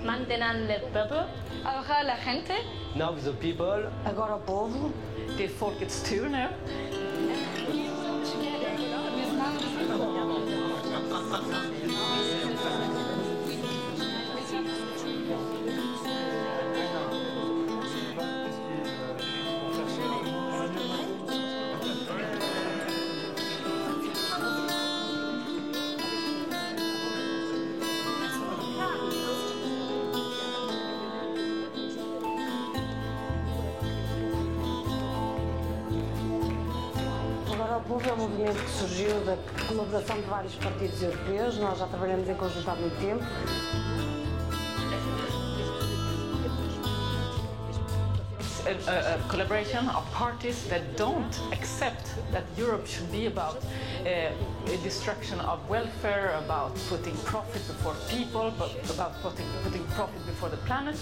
Maintenant le peuple. Ahora la gente. Now the people. Agora o povo. Det är folkets tur nu. Agora o povo é um movimento que surgiu da colaboração de vários partidos europeus. Nós já trabalhamos em conjunto há muito tempo. A collaboration of parties that don't accept that Europe should be about a destruction of welfare, about putting profit before people, but about putting profit before the planet.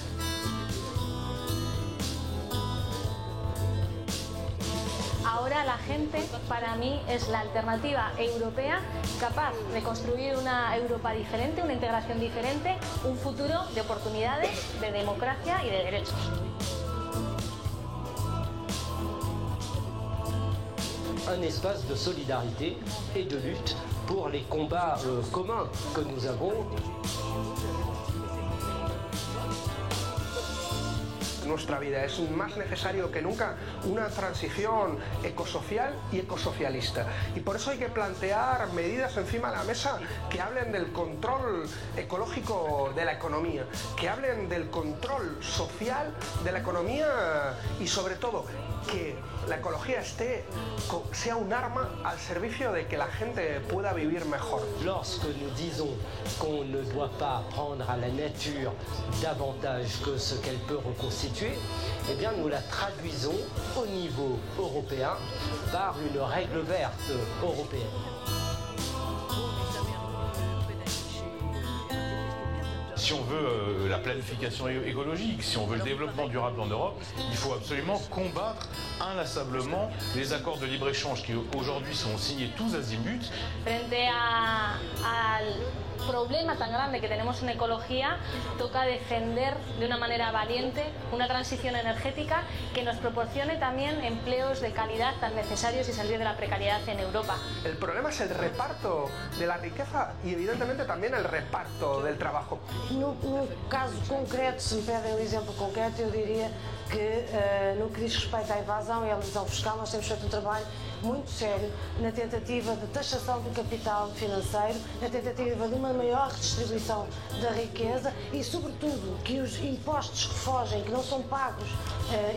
Ahora la gente, para mí, es la alternativa europea capaz de construir una Europa diferente, una integración diferente, un futuro de oportunidades, de democracia y de derechos. Un espace de solidarité et de lutte pour les combats communs que nous avons. Nuestra vida es más necesario que nunca una transición ecosocial y ecosocialista, y por eso hay que plantear medidas encima de la mesa que hablen del control ecológico de la economía, que hablen del control social de la economía y sobre todo que la ecología sea un arma al servicio de que la gente pueda vivir mejor. Lorsque nous disons qu'on ne doit pas prendre à la nature davantage que ce qu'elle peut reconstituer, eh bien nous la traduisons au niveau européen par une règle verte européenne. Si on veut la planification écologique, si on veut le développement durable en Europe, il faut absolument combattre inlassablement les accords de libre-échange qui aujourd'hui sont signés tous azimuts. Frente al problema tan grande que tenemos en ecología, toca defender de una manera valiente una transición energética que nos proporcione también empleos de calidad tan necesarios y salir de la precariedad en Europa. El problema es el reparto de la riqueza y evidentemente también el reparto del trabajo. No caso concreto, se me pedem um exemplo concreto, eu diria que no que diz respeito à evasão e à elusão fiscal, nós temos feito um trabalho muito sério na tentativa de taxação do capital financeiro, na tentativa de uma maior redistribuição da riqueza e, sobretudo, que os impostos que fogem, que não são pagos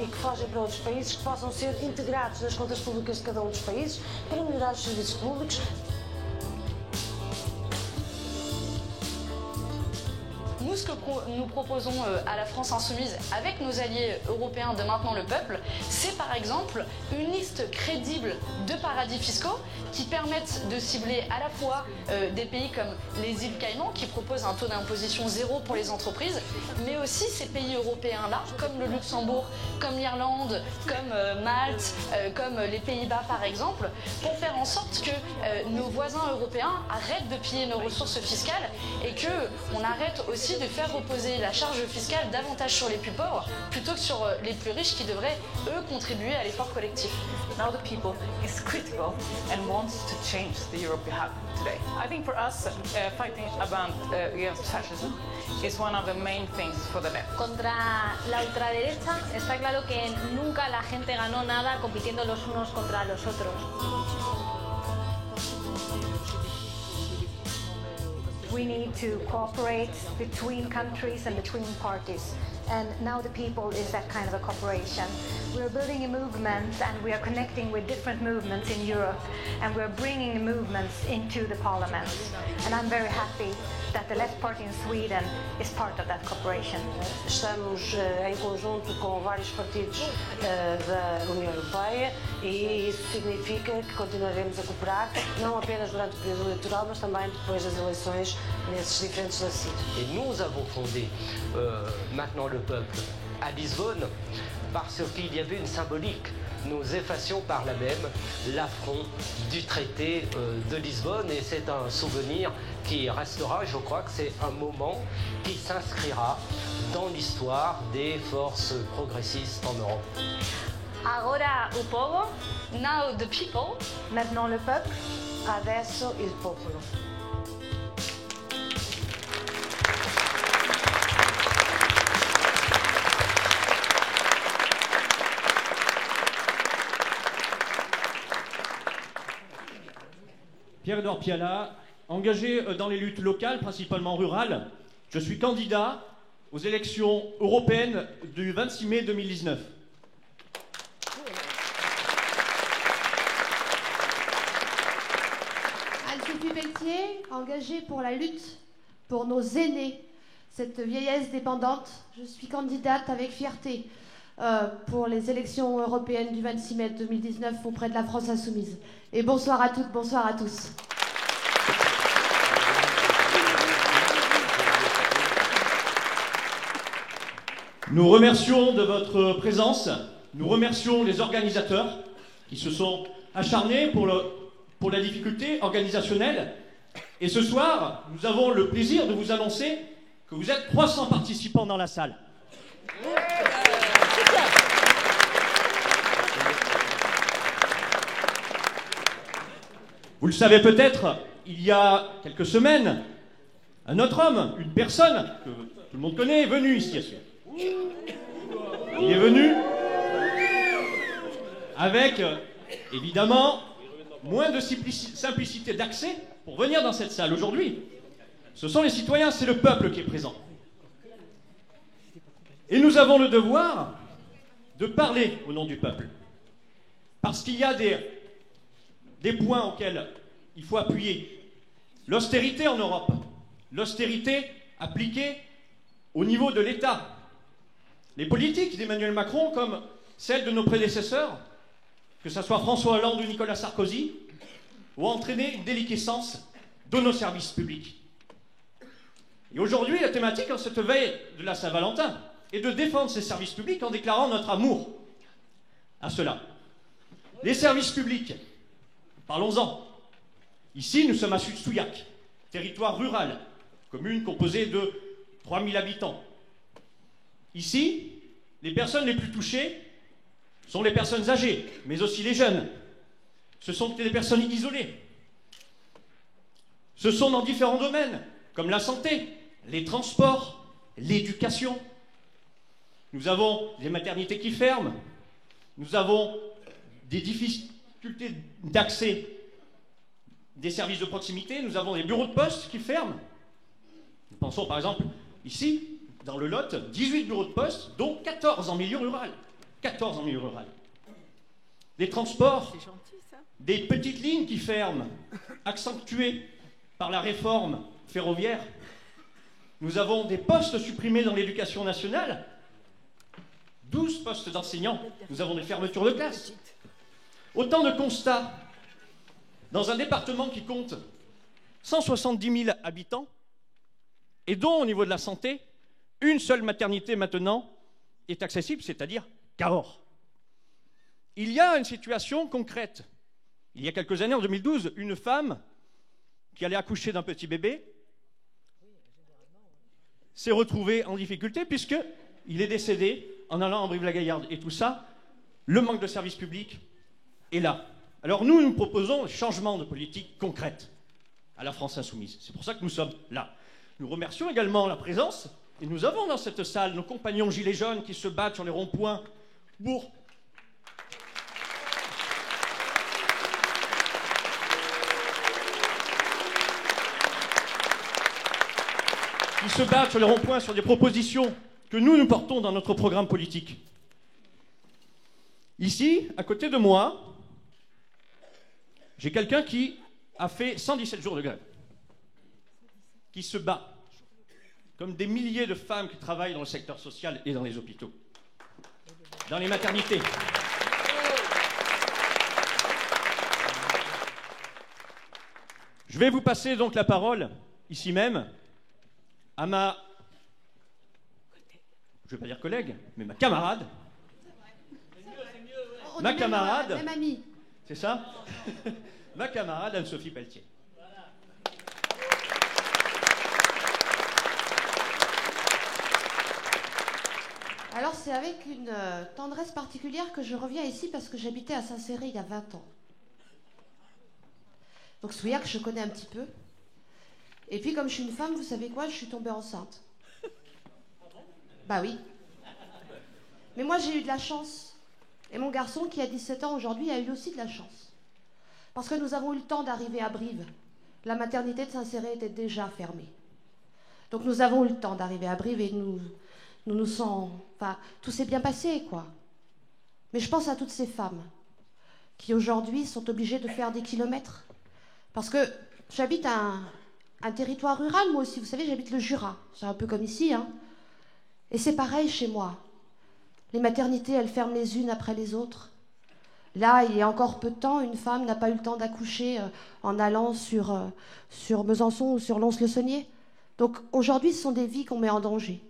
e que fogem para outros países, que possam ser integrados nas contas públicas de cada um dos países para melhorar os serviços públicos. Nous, ce que nous proposons à la France insoumise avec nos alliés européens de Maintenant le Peuple, c'est par exemple une liste crédible de paradis fiscaux qui permettent de cibler à la fois des pays comme les îles Caïmans qui proposent un taux d'imposition zéro pour les entreprises, mais aussi ces pays européens-là, comme le Luxembourg, comme l'Irlande, comme Malte, comme les Pays-Bas par exemple, pour faire en sorte que nos voisins européens arrêtent de piller nos ressources fiscales et qu'on arrête aussi de faire reposer la charge fiscale davantage sur les plus pauvres plutôt que sur les plus riches qui devraient, eux, contribuer à l'effort collectif. Now the people is critical and wants to change the Europe we have today. I think for us, fighting against fascism is one of the main things for the left. Contra la ultraderecha está claro que nunca la gente ganó nada compitiendo los unos contra los otros. We need to cooperate between countries and between parties. And now the people is that kind of a cooperation. We're building a movement and we are connecting with different movements in Europe and we're bringing movements into the parliament. And I'm very happy that the Left Party in Sweden is part of that cooperation. Estamos em conjunto com vários partidos da União Europeia e isso significa que continuaremos a cooperar, não apenas durante o período eleitoral, mas também depois das eleições nesses diferentes dossiers. Et nous avons fondé Maintenant le Peuple à Lisbonne parce qu'il y avait une symbolique nous effacions par là même l'affront du traité de Lisbonne. Et c'est un souvenir qui restera. Je crois que c'est un moment qui s'inscrira dans l'histoire des forces progressistes en Europe. Agora o povo. Now the people. Maintenant le peuple. Adesso il popolo. Pierre-Edouard Piala, engagé dans les luttes locales, principalement rurales, je suis candidat aux élections européennes du 26 mai 2019. Anne-Sophie Pelletier, engagée pour la lutte pour nos aînés, cette vieillesse dépendante. Je suis candidate avec fierté pour les élections européennes du 26 mai 2019 auprès de la France Insoumise. Et bonsoir à toutes, bonsoir à tous. Nous remercions de votre présence, nous remercions les organisateurs qui se sont acharnés pour la difficulté organisationnelle. Et ce soir, nous avons le plaisir de vous annoncer que vous êtes 300 participants dans la salle. Vous le savez peut-être, il y a quelques semaines, un autre homme, une personne que tout le monde connaît, est venu ici. Il est venu avec, évidemment, moins de simplicité d'accès pour venir dans cette salle. Aujourd'hui, ce sont les citoyens, c'est le peuple qui est présent. Et nous avons le devoir de parler au nom du peuple. Parce qu'il y a des points auxquels il faut appuyer. L'austérité en Europe, l'austérité appliquée au niveau de l'État. Les politiques d'Emmanuel Macron, comme celles de nos prédécesseurs, que ce soit François Hollande ou Nicolas Sarkozy, ont entraîné une déliquescence de nos services publics. Et aujourd'hui, la thématique en cette veille de la Saint-Valentin est de défendre ces services publics en déclarant notre amour à cela. Les services publics, parlons-en. Ici, nous sommes à Souillac, territoire rural, commune composée de 3000 habitants. Ici, les personnes les plus touchées sont les personnes âgées, mais aussi les jeunes. Ce sont des personnes isolées. Ce sont dans différents domaines, comme la santé, les transports, l'éducation. Nous avons des maternités qui ferment. Nous avons des difficultés d'accès des services de proximité. Nous avons des bureaux de poste qui ferment. Nous pensons par exemple ici, dans le Lot, 18 bureaux de poste, dont 14 en milieu rural. 14 en milieu rural. Les transports, des petites lignes qui ferment, accentuées par la réforme ferroviaire. Nous avons des postes supprimés dans l'éducation nationale, 12 postes d'enseignants. Nous avons des fermetures de classes. Autant de constats dans un département qui compte 170 000 habitants et dont, au niveau de la santé, une seule maternité maintenant est accessible, c'est-à-dire Cahors. Il y a une situation concrète. Il y a quelques années, en 2012, une femme qui allait accoucher d'un petit bébé s'est retrouvée en difficulté puisqu'il est décédé en allant en Brive-la-Gaillarde. Et tout ça, le manque de services publics est là. Alors nous proposons un changement de politique concrète à la France Insoumise. C'est pour ça que nous sommes là. Nous remercions également la présence, et nous avons dans cette salle nos compagnons gilets jaunes qui se battent sur les ronds-points pour sur des propositions que nous portons dans notre programme politique. Ici, à côté de moi, j'ai quelqu'un qui a fait 117 jours de grève, qui se bat, comme des milliers de femmes qui travaillent dans le secteur social et dans les hôpitaux, dans les maternités. Je vais vous passer donc la parole, ici même, à ma, je ne vais pas dire collègue, mais ma camarade, ma camarade, même amie. C'est ça? Ma camarade Anne-Sophie Pelletier. Alors c'est avec une tendresse particulière que je reviens ici parce que j'habitais à Saint-Céré il y a 20 ans. Donc Souillac, je connais un petit peu. Et puis comme je suis une femme, vous savez quoi, je suis tombée enceinte. Bah oui. Mais moi j'ai eu de la chance. Et mon garçon qui a 17 ans aujourd'hui a eu aussi de la chance. Parce que nous avons eu le temps d'arriver à Brive. La maternité de Saint-Céré était déjà fermée. Donc nous avons eu le temps d'arriver à Brive et nous sommes... Enfin, tout s'est bien passé, quoi. Mais je pense à toutes ces femmes qui aujourd'hui sont obligées de faire des kilomètres. Parce que j'habite un territoire rural, moi aussi. Vous savez, j'habite le Jura. C'est un peu comme ici, hein. Et c'est pareil chez moi. Les maternités, elles ferment les unes après les autres. Là, il y a encore peu de temps, une femme n'a pas eu le temps d'accoucher en allant sur Besançon ou sur Lons-le-Saunier. Donc aujourd'hui, ce sont des vies qu'on met en danger.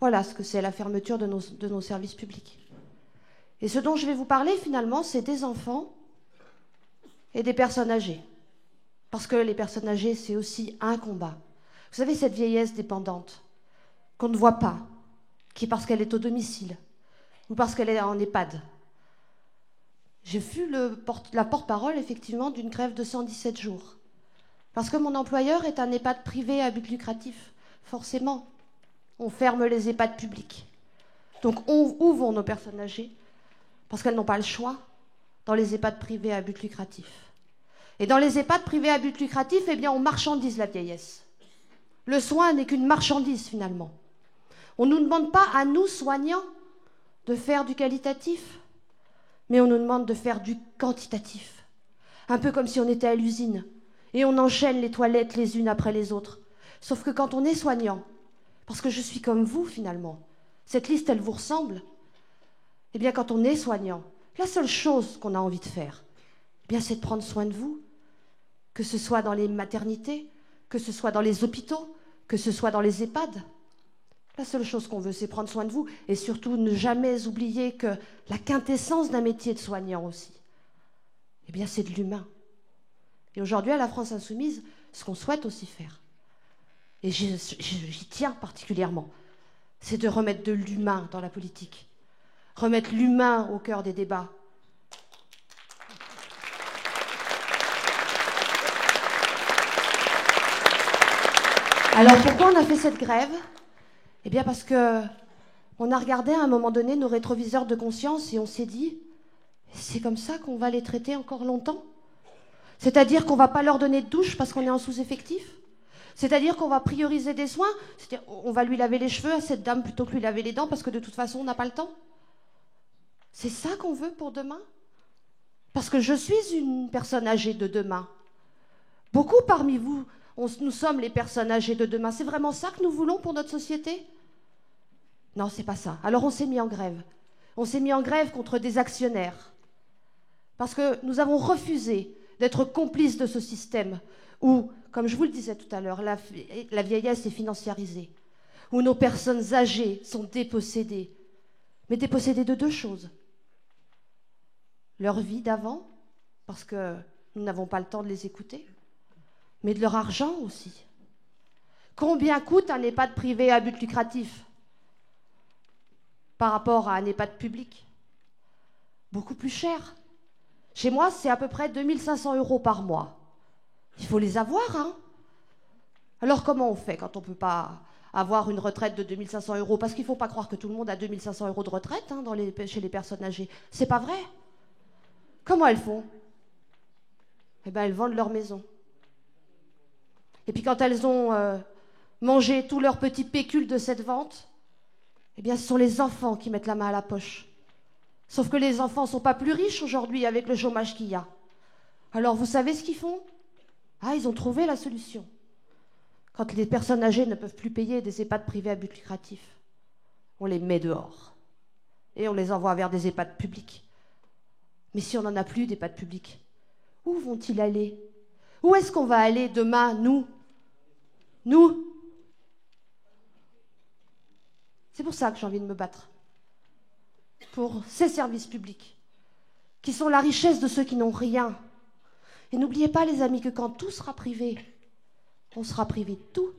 Voilà ce que c'est la fermeture de nos services publics. Et ce dont je vais vous parler, finalement, c'est des enfants et des personnes âgées. Parce que les personnes âgées, c'est aussi un combat. Vous savez, cette vieillesse dépendante qu'on ne voit pas, qui est parce qu'elle est au domicile ou parce qu'elle est en EHPAD. J'ai fut la porte-parole, effectivement, d'une grève de 117 jours. Parce que mon employeur est un EHPAD privé à but lucratif. Forcément, on ferme les EHPAD publics. Donc, où vont nos personnes âgées? Parce qu'elles n'ont pas le choix dans les EHPAD privés à but lucratif. Et dans les EHPAD privés à but lucratif, eh bien, on marchandise la vieillesse. Le soin n'est qu'une marchandise, finalement. On ne nous demande pas, à nous, soignants, de faire du qualitatif, mais on nous demande de faire du quantitatif. Un peu comme si on était à l'usine, et on enchaîne les toilettes les unes après les autres. Sauf que quand on est soignant, parce que je suis comme vous, finalement, cette liste, elle vous ressemble, eh bien, quand on est soignant, la seule chose qu'on a envie de faire, eh bien, c'est de prendre soin de vous, que ce soit dans les maternités, que ce soit dans les hôpitaux, que ce soit dans les EHPAD. La seule chose qu'on veut, c'est prendre soin de vous et surtout ne jamais oublier que la quintessence d'un métier de soignant aussi, eh bien, c'est de l'humain. Et aujourd'hui, à la France Insoumise, ce qu'on souhaite aussi faire, et j'y tiens particulièrement, c'est de remettre de l'humain dans la politique, remettre l'humain au cœur des débats. Alors pourquoi on a fait cette grève? Eh bien parce que on a regardé à un moment donné nos rétroviseurs de conscience et on s'est dit, c'est comme ça qu'on va les traiter encore longtemps? C'est-à-dire qu'on ne va pas leur donner de douche parce qu'on est en sous-effectif? C'est-à-dire qu'on va prioriser des soins? C'est-à-dire on va lui laver les cheveux à cette dame plutôt que lui laver les dents parce que de toute façon on n'a pas le temps? C'est ça qu'on veut pour demain? Parce que je suis une personne âgée de demain. Beaucoup parmi vous, nous sommes les personnes âgées de demain. C'est vraiment ça que nous voulons pour notre société? Non, c'est pas ça. Alors on s'est mis en grève. On s'est mis en grève contre des actionnaires. Parce que nous avons refusé d'être complices de ce système où, comme je vous le disais tout à l'heure, la vieillesse est financiarisée, où nos personnes âgées sont dépossédées. Mais dépossédées de deux choses. Leur vie d'avant, parce que nous n'avons pas le temps de les écouter, mais de leur argent aussi. Combien coûte un EHPAD privé à but lucratif par rapport à un EHPAD public? Beaucoup plus cher. Chez moi, c'est à peu près 2500 € par mois. Il faut les avoir, hein? Alors comment on fait quand on ne peut pas avoir une retraite de 2500 €? Parce qu'il ne faut pas croire que tout le monde a 2500 € de retraite hein, chez les personnes âgées. C'est pas vrai. Comment elles font? Eh bien, elles vendent leur maison. Et puis quand elles ont mangé tout leur petit pécule de cette vente, eh bien ce sont les enfants qui mettent la main à la poche. Sauf que les enfants ne sont pas plus riches aujourd'hui avec le chômage qu'il y a. Alors vous savez ce qu'ils font? Ah, ils ont trouvé la solution. Quand les personnes âgées ne peuvent plus payer des EHPAD privés à but lucratif, on les met dehors. Et on les envoie vers des EHPAD publics. Mais si on n'en a plus d'EHPAD publics, où vont-ils aller? Où est-ce qu'on va aller demain, nous? Nous? C'est pour ça que j'ai envie de me battre. Pour ces services publics. qui sont la richesse de ceux qui n'ont rien. Et n'oubliez pas, les amis, que quand tout sera privé, on sera privé de tout.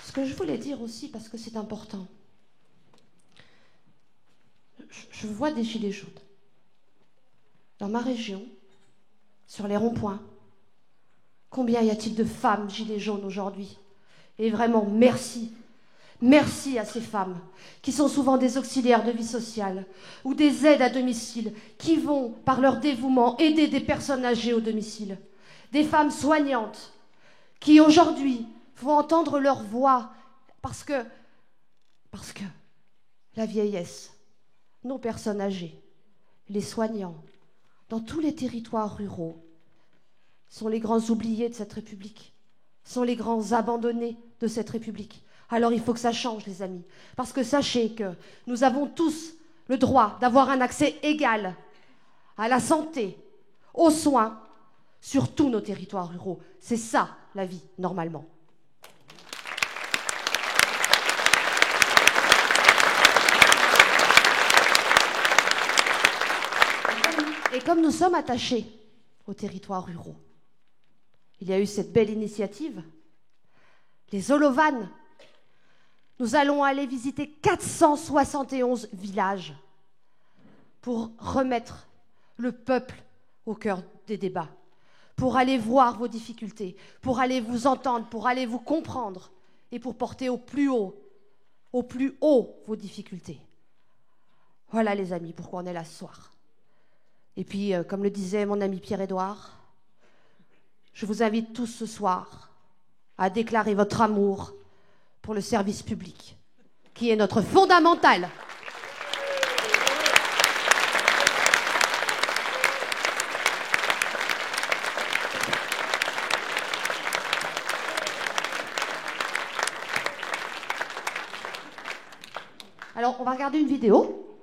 Ce que je voulais dire aussi, parce que c'est important, je vois des gilets jaunes. Dans ma région, sur les ronds-points, combien y a-t-il de femmes gilets jaunes aujourd'hui? Et vraiment, merci. Merci à ces femmes, qui sont souvent des auxiliaires de vie sociale ou des aides à domicile, qui vont, par leur dévouement, aider des personnes âgées au domicile. Des femmes soignantes, qui aujourd'hui vont entendre leur voix, parce que la vieillesse, nos personnes âgées, les soignants, dans tous les territoires ruraux, sont les grands oubliés de cette République, sont les grands abandonnés de cette République. Alors il faut que ça change, les amis, parce que sachez que nous avons tous le droit d'avoir un accès égal à la santé, aux soins, sur tous nos territoires ruraux. C'est ça, la vie, normalement. Et comme nous sommes attachés aux territoires ruraux, il y a eu cette belle initiative, les Olovannes. Nous allons aller visiter 471 villages pour remettre le peuple au cœur des débats, pour aller voir vos difficultés, pour aller vous entendre, pour aller vous comprendre et pour porter au plus haut vos difficultés. Voilà, les amis, pourquoi on est là ce soir. Et puis, comme le disait mon ami Pierre-Édouard, je vous invite tous ce soir à déclarer votre amour pour le service public, qui est notre fondamental. Alors, on va regarder une vidéo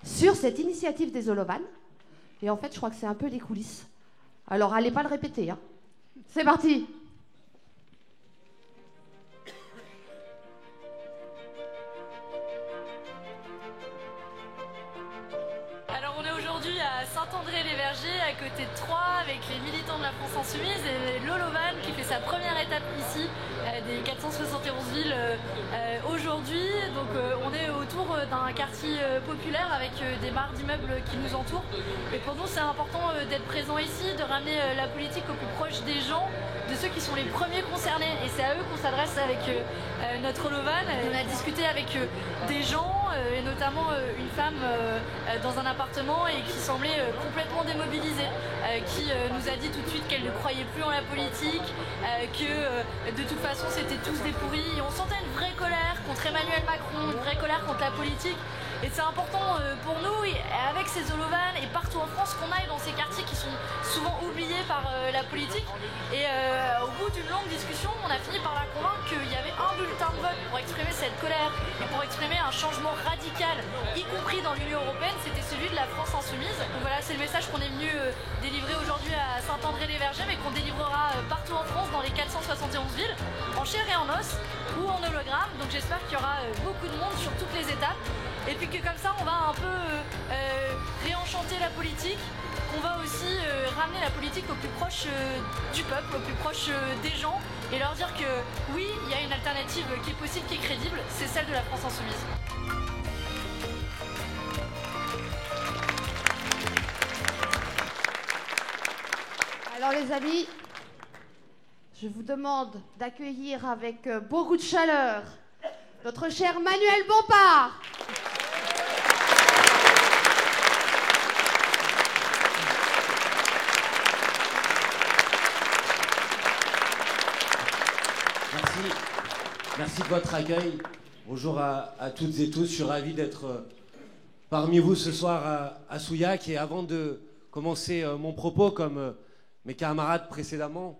sur cette initiative des Olovannes. Et en fait, je crois que c'est un peu les coulisses. Alors, allez pas le répéter, hein. C'est parti. Alors, on est aujourd'hui à Saint-André-les-Vergers, à côté de Troyes, avec les militants de la France Insoumise et l'Olovan qui fait sa première étape ici, des 471 villes aujourd'hui. Donc, on est autour d'un quartier populaire avec des mares d'immeubles qui nous entourent. Et pour nous, c'est important d'être présent ici, de ramener la politique au plus proche des gens, de ceux qui sont les premiers concernés. Et c'est à eux qu'on s'adresse avec notre Olovan. On a discuté avec des gens, et notamment une femme dans un appartement et qui semblait complètement démobilisée, qui nous a dit tout de suite qu'elle ne croyait plus en la politique, que de toute façon c'était tous des pourris. Et on sentait une vraie colère contre Emmanuel Macron, une vraie colère contre la politique. Et c'est important pour nous, et avec ces Olovannes et partout en France, qu'on aille dans ces quartiers qui sont souvent oubliés par la politique. Et au bout d'une longue discussion, on a fini par la convaincre qu'il y avait un bulletin de vote pour exprimer cette colère et pour exprimer un changement radical, y compris dans l'Union européenne, c'était celui de la France Insoumise. Donc voilà, c'est le message qu'on est venu délivrer aujourd'hui à Saint-André-les-Vergers, mais qu'on délivrera partout en France, dans les 471 villes, en chair et en os ou en hologramme. Donc j'espère qu'il y aura beaucoup de monde sur toutes les étapes. Et puis que comme ça, on va un peu réenchanter la politique, qu'on va aussi ramener la politique au plus proche du peuple, au plus proche des gens, et leur dire que oui, il y a une alternative qui est possible, qui est crédible, c'est celle de la France Insoumise. Alors les amis, je vous demande d'accueillir avec beaucoup de chaleur notre cher Manuel Bompard. Merci de votre accueil. Bonjour à toutes et tous. Je suis ravi d'être parmi vous ce soir à Souillac. Et avant de commencer mon propos, comme mes camarades précédemment,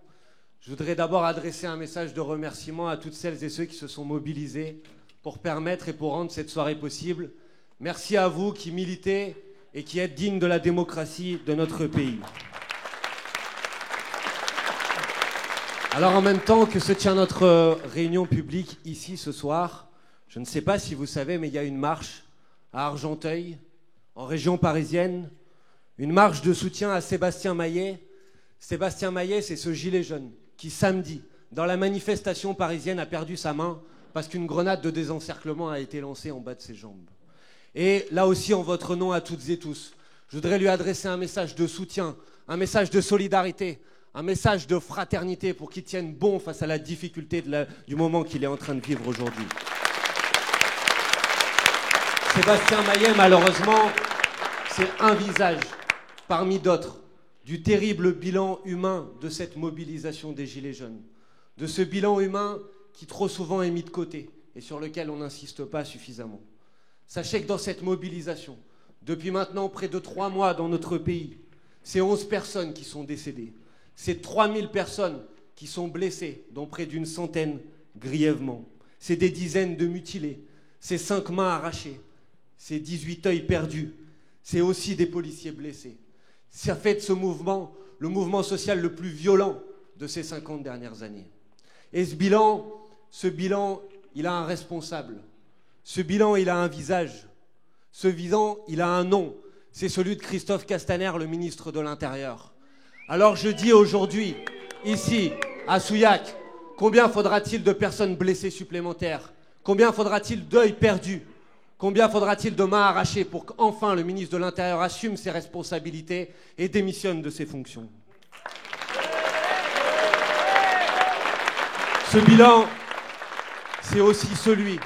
je voudrais d'abord adresser un message de remerciement à toutes celles et ceux qui se sont mobilisés pour permettre et pour rendre cette soirée possible. Merci à vous qui militez et qui êtes dignes de la démocratie de notre pays. Alors en même temps que se tient notre réunion publique ici ce soir, je ne sais pas si vous savez, mais il y a une marche à Argenteuil, en région parisienne, une marche de soutien à Sébastien Maillet. Sébastien Maillet, c'est ce gilet jaune qui, samedi, dans la manifestation parisienne, a perdu sa main parce qu'une grenade de désencerclement a été lancée en bas de ses jambes. Et là aussi, en votre nom à toutes et tous, je voudrais lui adresser un message de soutien, un message de solidarité, un message de fraternité pour qu'il tienne bon face à la difficulté du moment qu'il est en train de vivre aujourd'hui. Sébastien Maillet, malheureusement, c'est un visage parmi d'autres du terrible bilan humain de cette mobilisation des Gilets jaunes, de ce bilan humain qui trop souvent est mis de côté et sur lequel on n'insiste pas suffisamment. Sachez que dans cette mobilisation, depuis maintenant près de 3 mois dans notre pays, c'est 11 personnes qui sont décédées. C'est 3000 personnes qui sont blessées, dont près d'une centaine grièvement. C'est des dizaines de mutilés. C'est 5 mains arrachées. C'est 18 œils perdus. C'est aussi des policiers blessés. Ça fait de ce mouvement le mouvement social le plus violent de ces 50 dernières années. Et ce bilan, il a un responsable. Ce bilan, il a un visage. Ce bilan, il a un nom. C'est celui de Christophe Castaner, le ministre de l'Intérieur. Alors je dis aujourd'hui, ici, à Souillac, combien faudra-t-il de personnes blessées supplémentaires? Combien faudra-t-il d'œils perdus? Combien faudra-t-il de mains arrachées pour qu'enfin le ministre de l'Intérieur assume ses responsabilités et démissionne de ses fonctions? Ce bilan, c'est aussi celui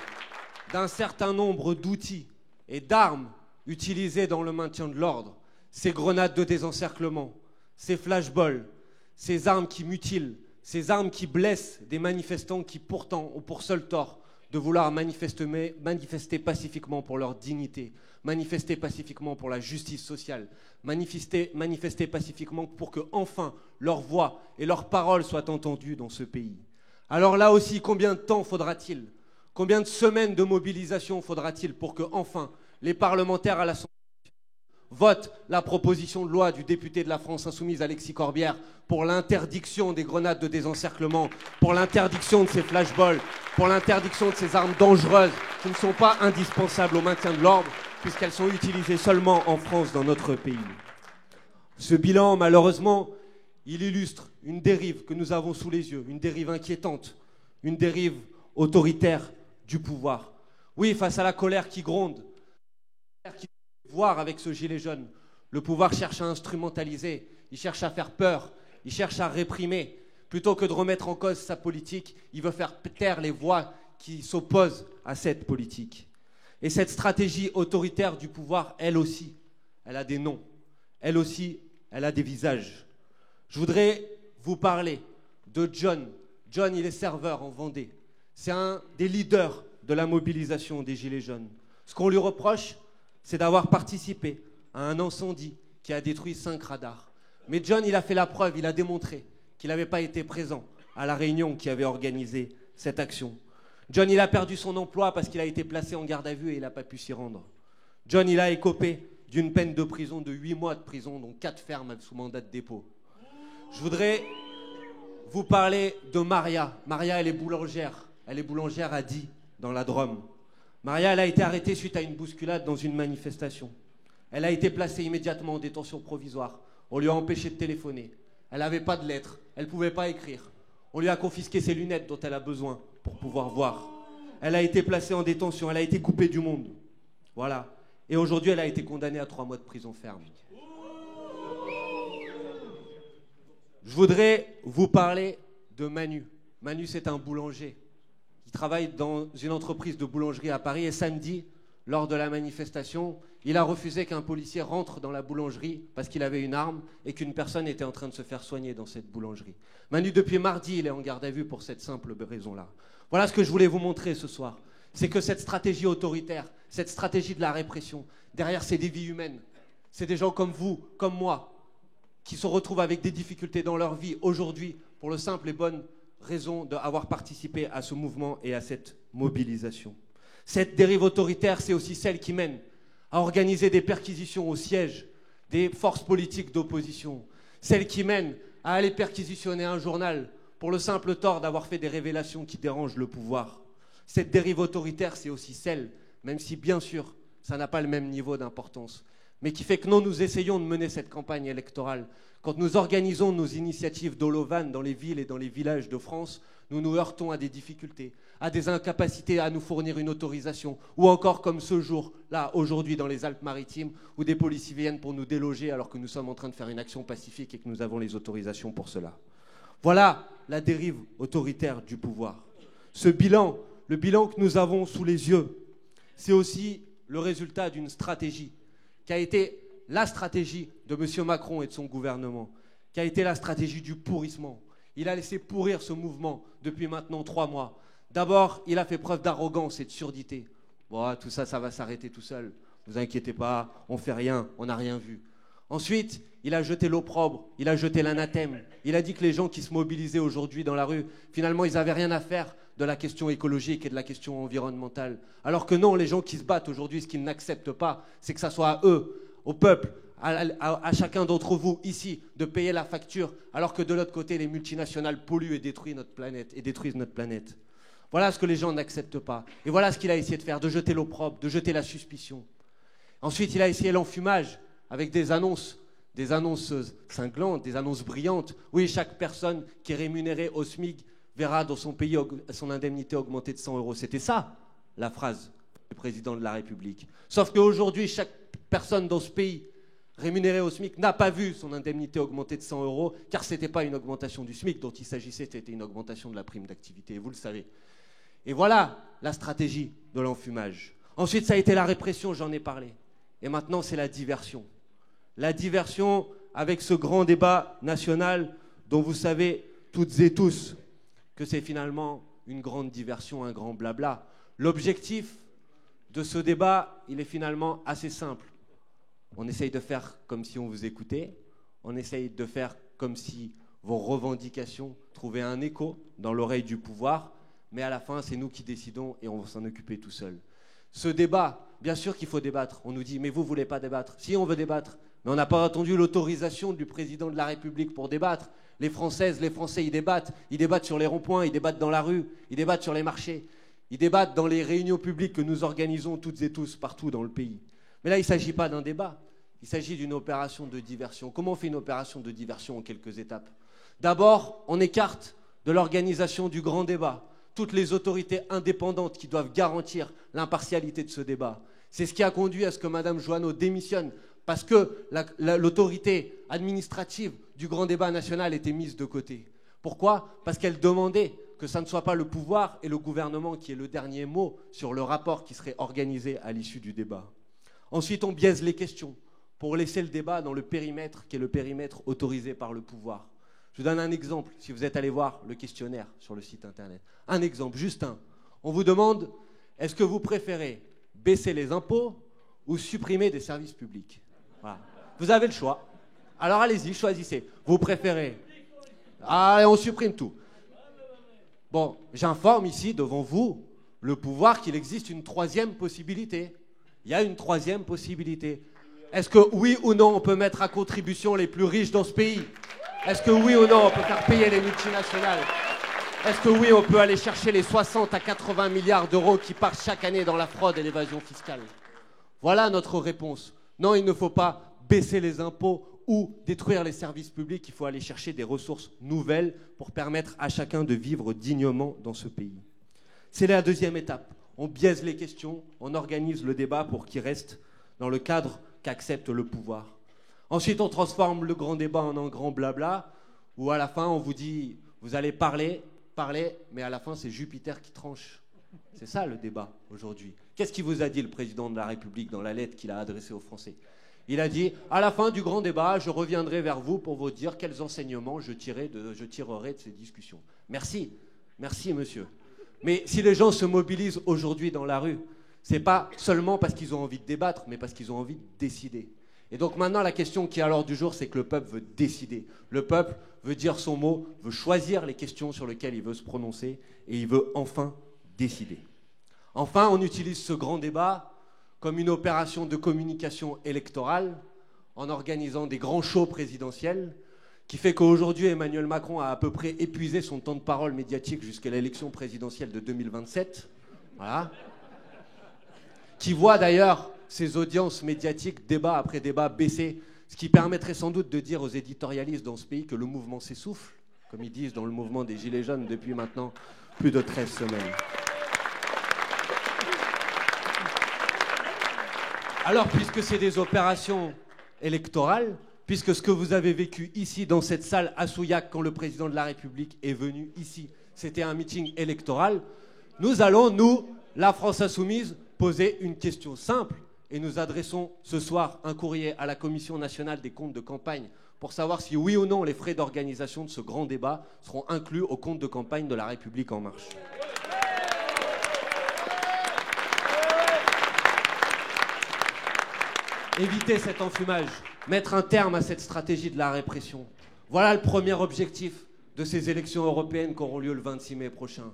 d'un certain nombre d'outils et d'armes utilisées dans le maintien de l'ordre. Ces grenades de désencerclement, ces flashballs, ces armes qui mutilent, ces armes qui blessent des manifestants qui pourtant ont pour seul tort de vouloir manifester pacifiquement pour leur dignité, manifester pacifiquement pour la justice sociale, manifester pacifiquement pour que enfin leur voix et leurs paroles soient entendues dans ce pays. Alors là aussi, combien de temps faudra-t-il? Combien de semaines de mobilisation faudra-t-il pour que enfin les parlementaires à l'Assemblée votent la proposition de loi du député de la France Insoumise Alexis Corbière pour l'interdiction des grenades de désencerclement, pour l'interdiction de ces flashballs, pour l'interdiction de ces armes dangereuses qui ne sont pas indispensables au maintien de l'ordre puisqu'elles sont utilisées seulement en France, dans notre pays. Ce bilan, malheureusement, il illustre une dérive que nous avons sous les yeux, une dérive inquiétante, une dérive autoritaire du pouvoir. Oui, face à la colère qui gronde, voir avec ce gilet jaune, le pouvoir cherche à instrumentaliser, il cherche à faire peur, il cherche à réprimer. Plutôt que de remettre en cause sa politique, il veut faire taire les voix qui s'opposent à cette politique. Et cette stratégie autoritaire du pouvoir, elle aussi, elle a des noms. Elle aussi, elle a des visages. Je voudrais vous parler de John. John, il est serveur en Vendée. C'est un des leaders de la mobilisation des Gilets jaunes. Ce qu'on lui reproche, c'est d'avoir participé à un incendie qui a détruit 5 radars. Mais John, il a fait la preuve, il a démontré qu'il n'avait pas été présent à la réunion qui avait organisé cette action. John, il a perdu son emploi parce qu'il a été placé en garde à vue et il n'a pas pu s'y rendre. John, il a écopé d'une peine de prison de 8 mois de prison, dont 4 fermes sous mandat de dépôt. Je voudrais vous parler de Maria. Maria, elle est boulangère. Elle est boulangère à Die, dans la Drôme. Maria, elle a été arrêtée suite à une bousculade dans une manifestation. Elle a été placée immédiatement en détention provisoire. On lui a empêché de téléphoner. Elle n'avait pas de lettres. Elle ne pouvait pas écrire. On lui a confisqué ses lunettes dont elle a besoin pour pouvoir voir. Elle a été placée en détention. Elle a été coupée du monde. Voilà. Et aujourd'hui, elle a été condamnée à 3 mois de prison ferme. Je voudrais vous parler de Manu. Manu, c'est un boulanger. Il travaille dans une entreprise de boulangerie à Paris et samedi, lors de la manifestation, il a refusé qu'un policier rentre dans la boulangerie parce qu'il avait une arme et qu'une personne était en train de se faire soigner dans cette boulangerie. Manu, depuis mardi, il est en garde à vue pour cette simple raison-là. Voilà ce que je voulais vous montrer ce soir. C'est que cette stratégie autoritaire, cette stratégie de la répression, derrière, c'est des vies humaines. C'est des gens comme vous, comme moi, qui se retrouvent avec des difficultés dans leur vie aujourd'hui pour le simple et bonne raison d'avoir participé à ce mouvement et à cette mobilisation. Cette dérive autoritaire, c'est aussi celle qui mène à organiser des perquisitions au siège des forces politiques d'opposition, celle qui mène à aller perquisitionner un journal pour le simple tort d'avoir fait des révélations qui dérangent le pouvoir. Cette dérive autoritaire, c'est aussi celle, même si bien sûr, ça n'a pas le même niveau d'importance, mais qui fait que nous essayons de mener cette campagne électorale. Quand nous organisons nos initiatives d'Holovan dans les villes et dans les villages de France, nous nous heurtons à des difficultés, à des incapacités à nous fournir une autorisation, ou encore comme ce jour-là, aujourd'hui dans les Alpes-Maritimes, où des policiers viennent pour nous déloger alors que nous sommes en train de faire une action pacifique et que nous avons les autorisations pour cela. Voilà la dérive autoritaire du pouvoir. Ce bilan, le bilan que nous avons sous les yeux, c'est aussi le résultat d'une stratégie qui a été la stratégie de M. Macron et de son gouvernement, qui a été la stratégie du pourrissement. Il a laissé pourrir ce mouvement depuis maintenant 3 mois. D'abord, il a fait preuve d'arrogance et de surdité. Bon, tout ça, ça va s'arrêter tout seul. Ne vous inquiétez pas, on ne fait rien, on n'a rien vu. Ensuite, il a jeté l'opprobre, il a jeté l'anathème. Il a dit que les gens qui se mobilisaient aujourd'hui dans la rue, finalement, ils n'avaient rien à faire de la question écologique et de la question environnementale. Alors que non, les gens qui se battent aujourd'hui, ce qu'ils n'acceptent pas, c'est que ça soit à eux, au peuple, à chacun d'entre vous ici, de payer la facture, alors que de l'autre côté, les multinationales polluent et détruisent notre planète. Voilà ce que les gens n'acceptent pas. Et voilà ce qu'il a essayé de faire, de jeter l'opprobre, de jeter la suspicion. Ensuite, il a essayé l'enfumage avec des annonces cinglantes, des annonces brillantes. Oui, chaque personne qui est rémunérée au SMIC verra dans son pays son indemnité augmenter de 100 €. C'était ça, la phrase du président de la République. Sauf qu'aujourd'hui, chaque personne dans ce pays rémunérée au SMIC n'a pas vu son indemnité augmenter de 100 €, car ce n'était pas une augmentation du SMIC dont il s'agissait, c'était une augmentation de la prime d'activité, vous le savez. Et voilà la stratégie de l'enfumage. Ensuite, ça a été la répression, j'en ai parlé. Et maintenant, c'est la diversion. La diversion avec ce grand débat national dont vous savez toutes et tous que c'est finalement une grande diversion, un grand blabla. L'objectif de ce débat, il est finalement assez simple. On essaye de faire comme si on vous écoutait, on essaye de faire comme si vos revendications trouvaient un écho dans l'oreille du pouvoir, mais à la fin, c'est nous qui décidons et on va s'en occuper tout seul. Ce débat, bien sûr qu'il faut débattre. On nous dit, mais vous ne voulez pas débattre. Si, on veut débattre. Mais on n'a pas attendu l'autorisation du président de la République pour débattre. Les Françaises, les Français, ils débattent. Ils débattent sur les ronds-points, ils débattent dans la rue, ils débattent sur les marchés. Ils débattent dans les réunions publiques que nous organisons toutes et tous partout dans le pays. Mais là, il ne s'agit pas d'un débat. Il s'agit d'une opération de diversion. Comment on fait une opération de diversion en quelques étapes? D'abord, on écarte de l'organisation du grand débat toutes les autorités indépendantes qui doivent garantir l'impartialité de ce débat. C'est ce qui a conduit à ce que Mme Joanneau démissionne, parce que l'autorité administrative du grand débat national était mise de côté. Pourquoi? Parce qu'elle demandait que ça ne soit pas le pouvoir et le gouvernement qui ait le dernier mot sur le rapport qui serait organisé à l'issue du débat. Ensuite, on biaise les questions pour laisser le débat dans le périmètre qui est le périmètre autorisé par le pouvoir. Je vous donne un exemple, si vous êtes allé voir le questionnaire sur le site internet. Un exemple, juste un. On vous demande, est-ce que vous préférez baisser les impôts ou supprimer des services publics? Voilà. Vous avez le choix. Alors allez-y, choisissez. Vous préférez? Allez, on supprime tout. Bon, j'informe ici devant vous, le pouvoir, qu'il existe une troisième possibilité. Il y a une troisième possibilité. Est-ce que oui ou non on peut mettre à contribution les plus riches dans ce pays? Est-ce que oui ou non on peut faire payer les multinationales? Est-ce que oui on peut aller chercher les 60 à 80 milliards d'euros qui partent chaque année dans la fraude et l'évasion fiscale? Voilà notre réponse. Non, il ne faut pas baisser les impôts ou détruire les services publics. Il faut aller chercher des ressources nouvelles pour permettre à chacun de vivre dignement dans ce pays. C'est la deuxième étape. On biaise les questions, on organise le débat pour qu'il reste dans le cadre qu'accepte le pouvoir. Ensuite, on transforme le grand débat en un grand blabla, où à la fin, on vous dit, vous allez parler, mais à la fin, c'est Jupiter qui tranche. C'est ça le débat aujourd'hui. Qu'est-ce qu'il vous a dit, le président de la République, dans la lettre qu'il a adressée aux Français? Il a dit, à la fin du grand débat, je reviendrai vers vous pour vous dire quels enseignements je tirerai de ces discussions. Merci, merci monsieur. Mais si les gens se mobilisent aujourd'hui dans la rue, c'est pas seulement parce qu'ils ont envie de débattre, mais parce qu'ils ont envie de décider. Et donc maintenant, la question qui est à l'ordre du jour, c'est que le peuple veut décider. Le peuple veut dire son mot, veut choisir les questions sur lesquelles il veut se prononcer, et il veut enfin décider. Enfin, on utilise ce grand débat comme une opération de communication électorale, en organisant des grands shows présidentiels, qui fait qu'aujourd'hui, Emmanuel Macron a à peu près épuisé son temps de parole médiatique jusqu'à l'élection présidentielle de 2027. Voilà. Qui voit d'ailleurs ses audiences médiatiques, débat après débat, baisser, ce qui permettrait sans doute de dire aux éditorialistes dans ce pays que le mouvement s'essouffle, comme ils disent dans le mouvement des Gilets jaunes depuis maintenant plus de 13 semaines. Alors, puisque c'est des opérations électorales, puisque ce que vous avez vécu ici, dans cette salle à Souillac, quand le président de la République est venu ici, c'était un meeting électoral, nous allons, nous, la France Insoumise, poser une question simple et nous adressons ce soir un courrier à la Commission nationale des comptes de campagne pour savoir si oui ou non les frais d'organisation de ce grand débat seront inclus au compte de campagne de la République En Marche. Éviter cet enfumage, mettre un terme à cette stratégie de la répression. Voilà le premier objectif de ces élections européennes qui auront lieu le 26 mai prochain.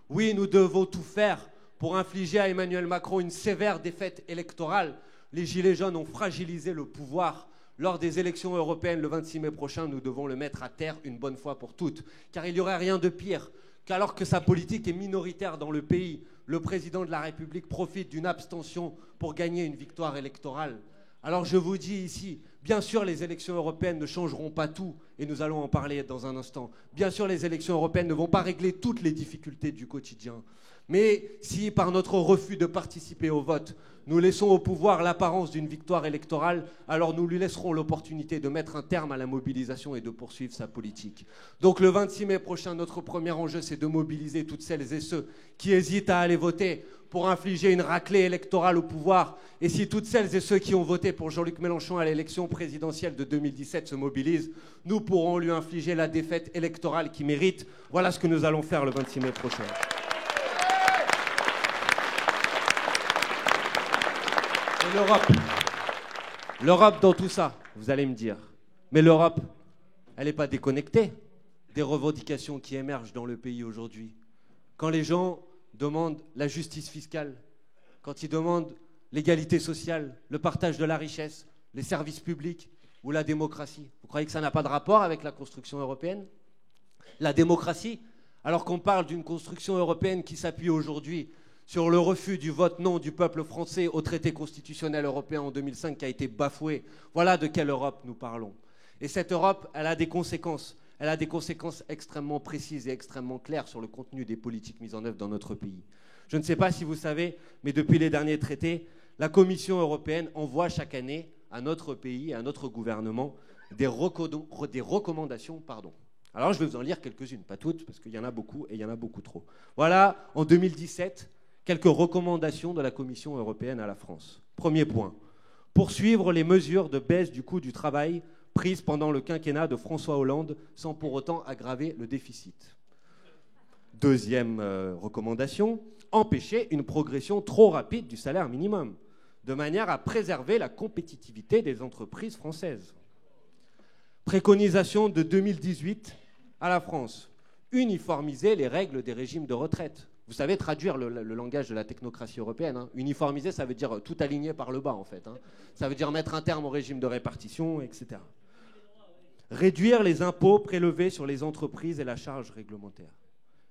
Oui, nous devons tout faire pour infliger à Emmanuel Macron une sévère défaite électorale. Les Gilets jaunes ont fragilisé le pouvoir. Lors des élections européennes le 26 mai prochain, nous devons le mettre à terre une bonne fois pour toutes. Car il n'y aurait rien de pire qu'alors que sa politique est minoritaire dans le pays, le président de la République profite d'une abstention pour gagner une victoire électorale. Alors je vous dis ici, bien sûr les élections européennes ne changeront pas tout, et nous allons en parler dans un instant. Bien sûr les élections européennes ne vont pas régler toutes les difficultés du quotidien. Mais si par notre refus de participer au vote, nous laissons au pouvoir l'apparence d'une victoire électorale, alors nous lui laisserons l'opportunité de mettre un terme à la mobilisation et de poursuivre sa politique. Donc le 26 mai prochain, notre premier enjeu, c'est de mobiliser toutes celles et ceux qui hésitent à aller voter pour infliger une raclée électorale au pouvoir. Et si toutes celles et ceux qui ont voté pour Jean-Luc Mélenchon à l'élection présidentielle de 2017 se mobilisent, nous pourrons lui infliger la défaite électorale qu'il mérite. Voilà ce que nous allons faire le 26 mai prochain. Et l'Europe dans tout ça, vous allez me dire. Mais l'Europe, elle n'est pas déconnectée des revendications qui émergent dans le pays aujourd'hui. Quand les gens demandent la justice fiscale, quand ils demandent l'égalité sociale, le partage de la richesse, les services publics ou la démocratie, vous croyez que ça n'a pas de rapport avec la construction européenne ? La démocratie, alors qu'on parle d'une construction européenne qui s'appuie aujourd'hui sur le refus du vote non du peuple français au traité constitutionnel européen en 2005 qui a été bafoué. Voilà de quelle Europe nous parlons. Et cette Europe, elle a des conséquences. Elle a des conséquences extrêmement précises et extrêmement claires sur le contenu des politiques mises en œuvre dans notre pays. Je ne sais pas si vous savez, mais depuis les derniers traités, la Commission européenne envoie chaque année à notre pays et à notre gouvernement des recommandations. Alors je vais vous en lire quelques-unes, pas toutes, parce qu'il y en a beaucoup et il y en a beaucoup trop. Voilà, en 2017, quelques recommandations de la Commission européenne à la France. Premier point, poursuivre les mesures de baisse du coût du travail prises pendant le quinquennat de François Hollande sans pour autant aggraver le déficit. Deuxième recommandation, empêcher une progression trop rapide du salaire minimum, de manière à préserver la compétitivité des entreprises françaises. Préconisation de 2018 à la France, uniformiser les règles des régimes de retraite. Vous savez traduire le langage de la technocratie européenne. Hein. Uniformiser, ça veut dire tout aligner par le bas, en fait. Hein. Ça veut dire mettre un terme au régime de répartition, etc. Réduire les impôts prélevés sur les entreprises et la charge réglementaire.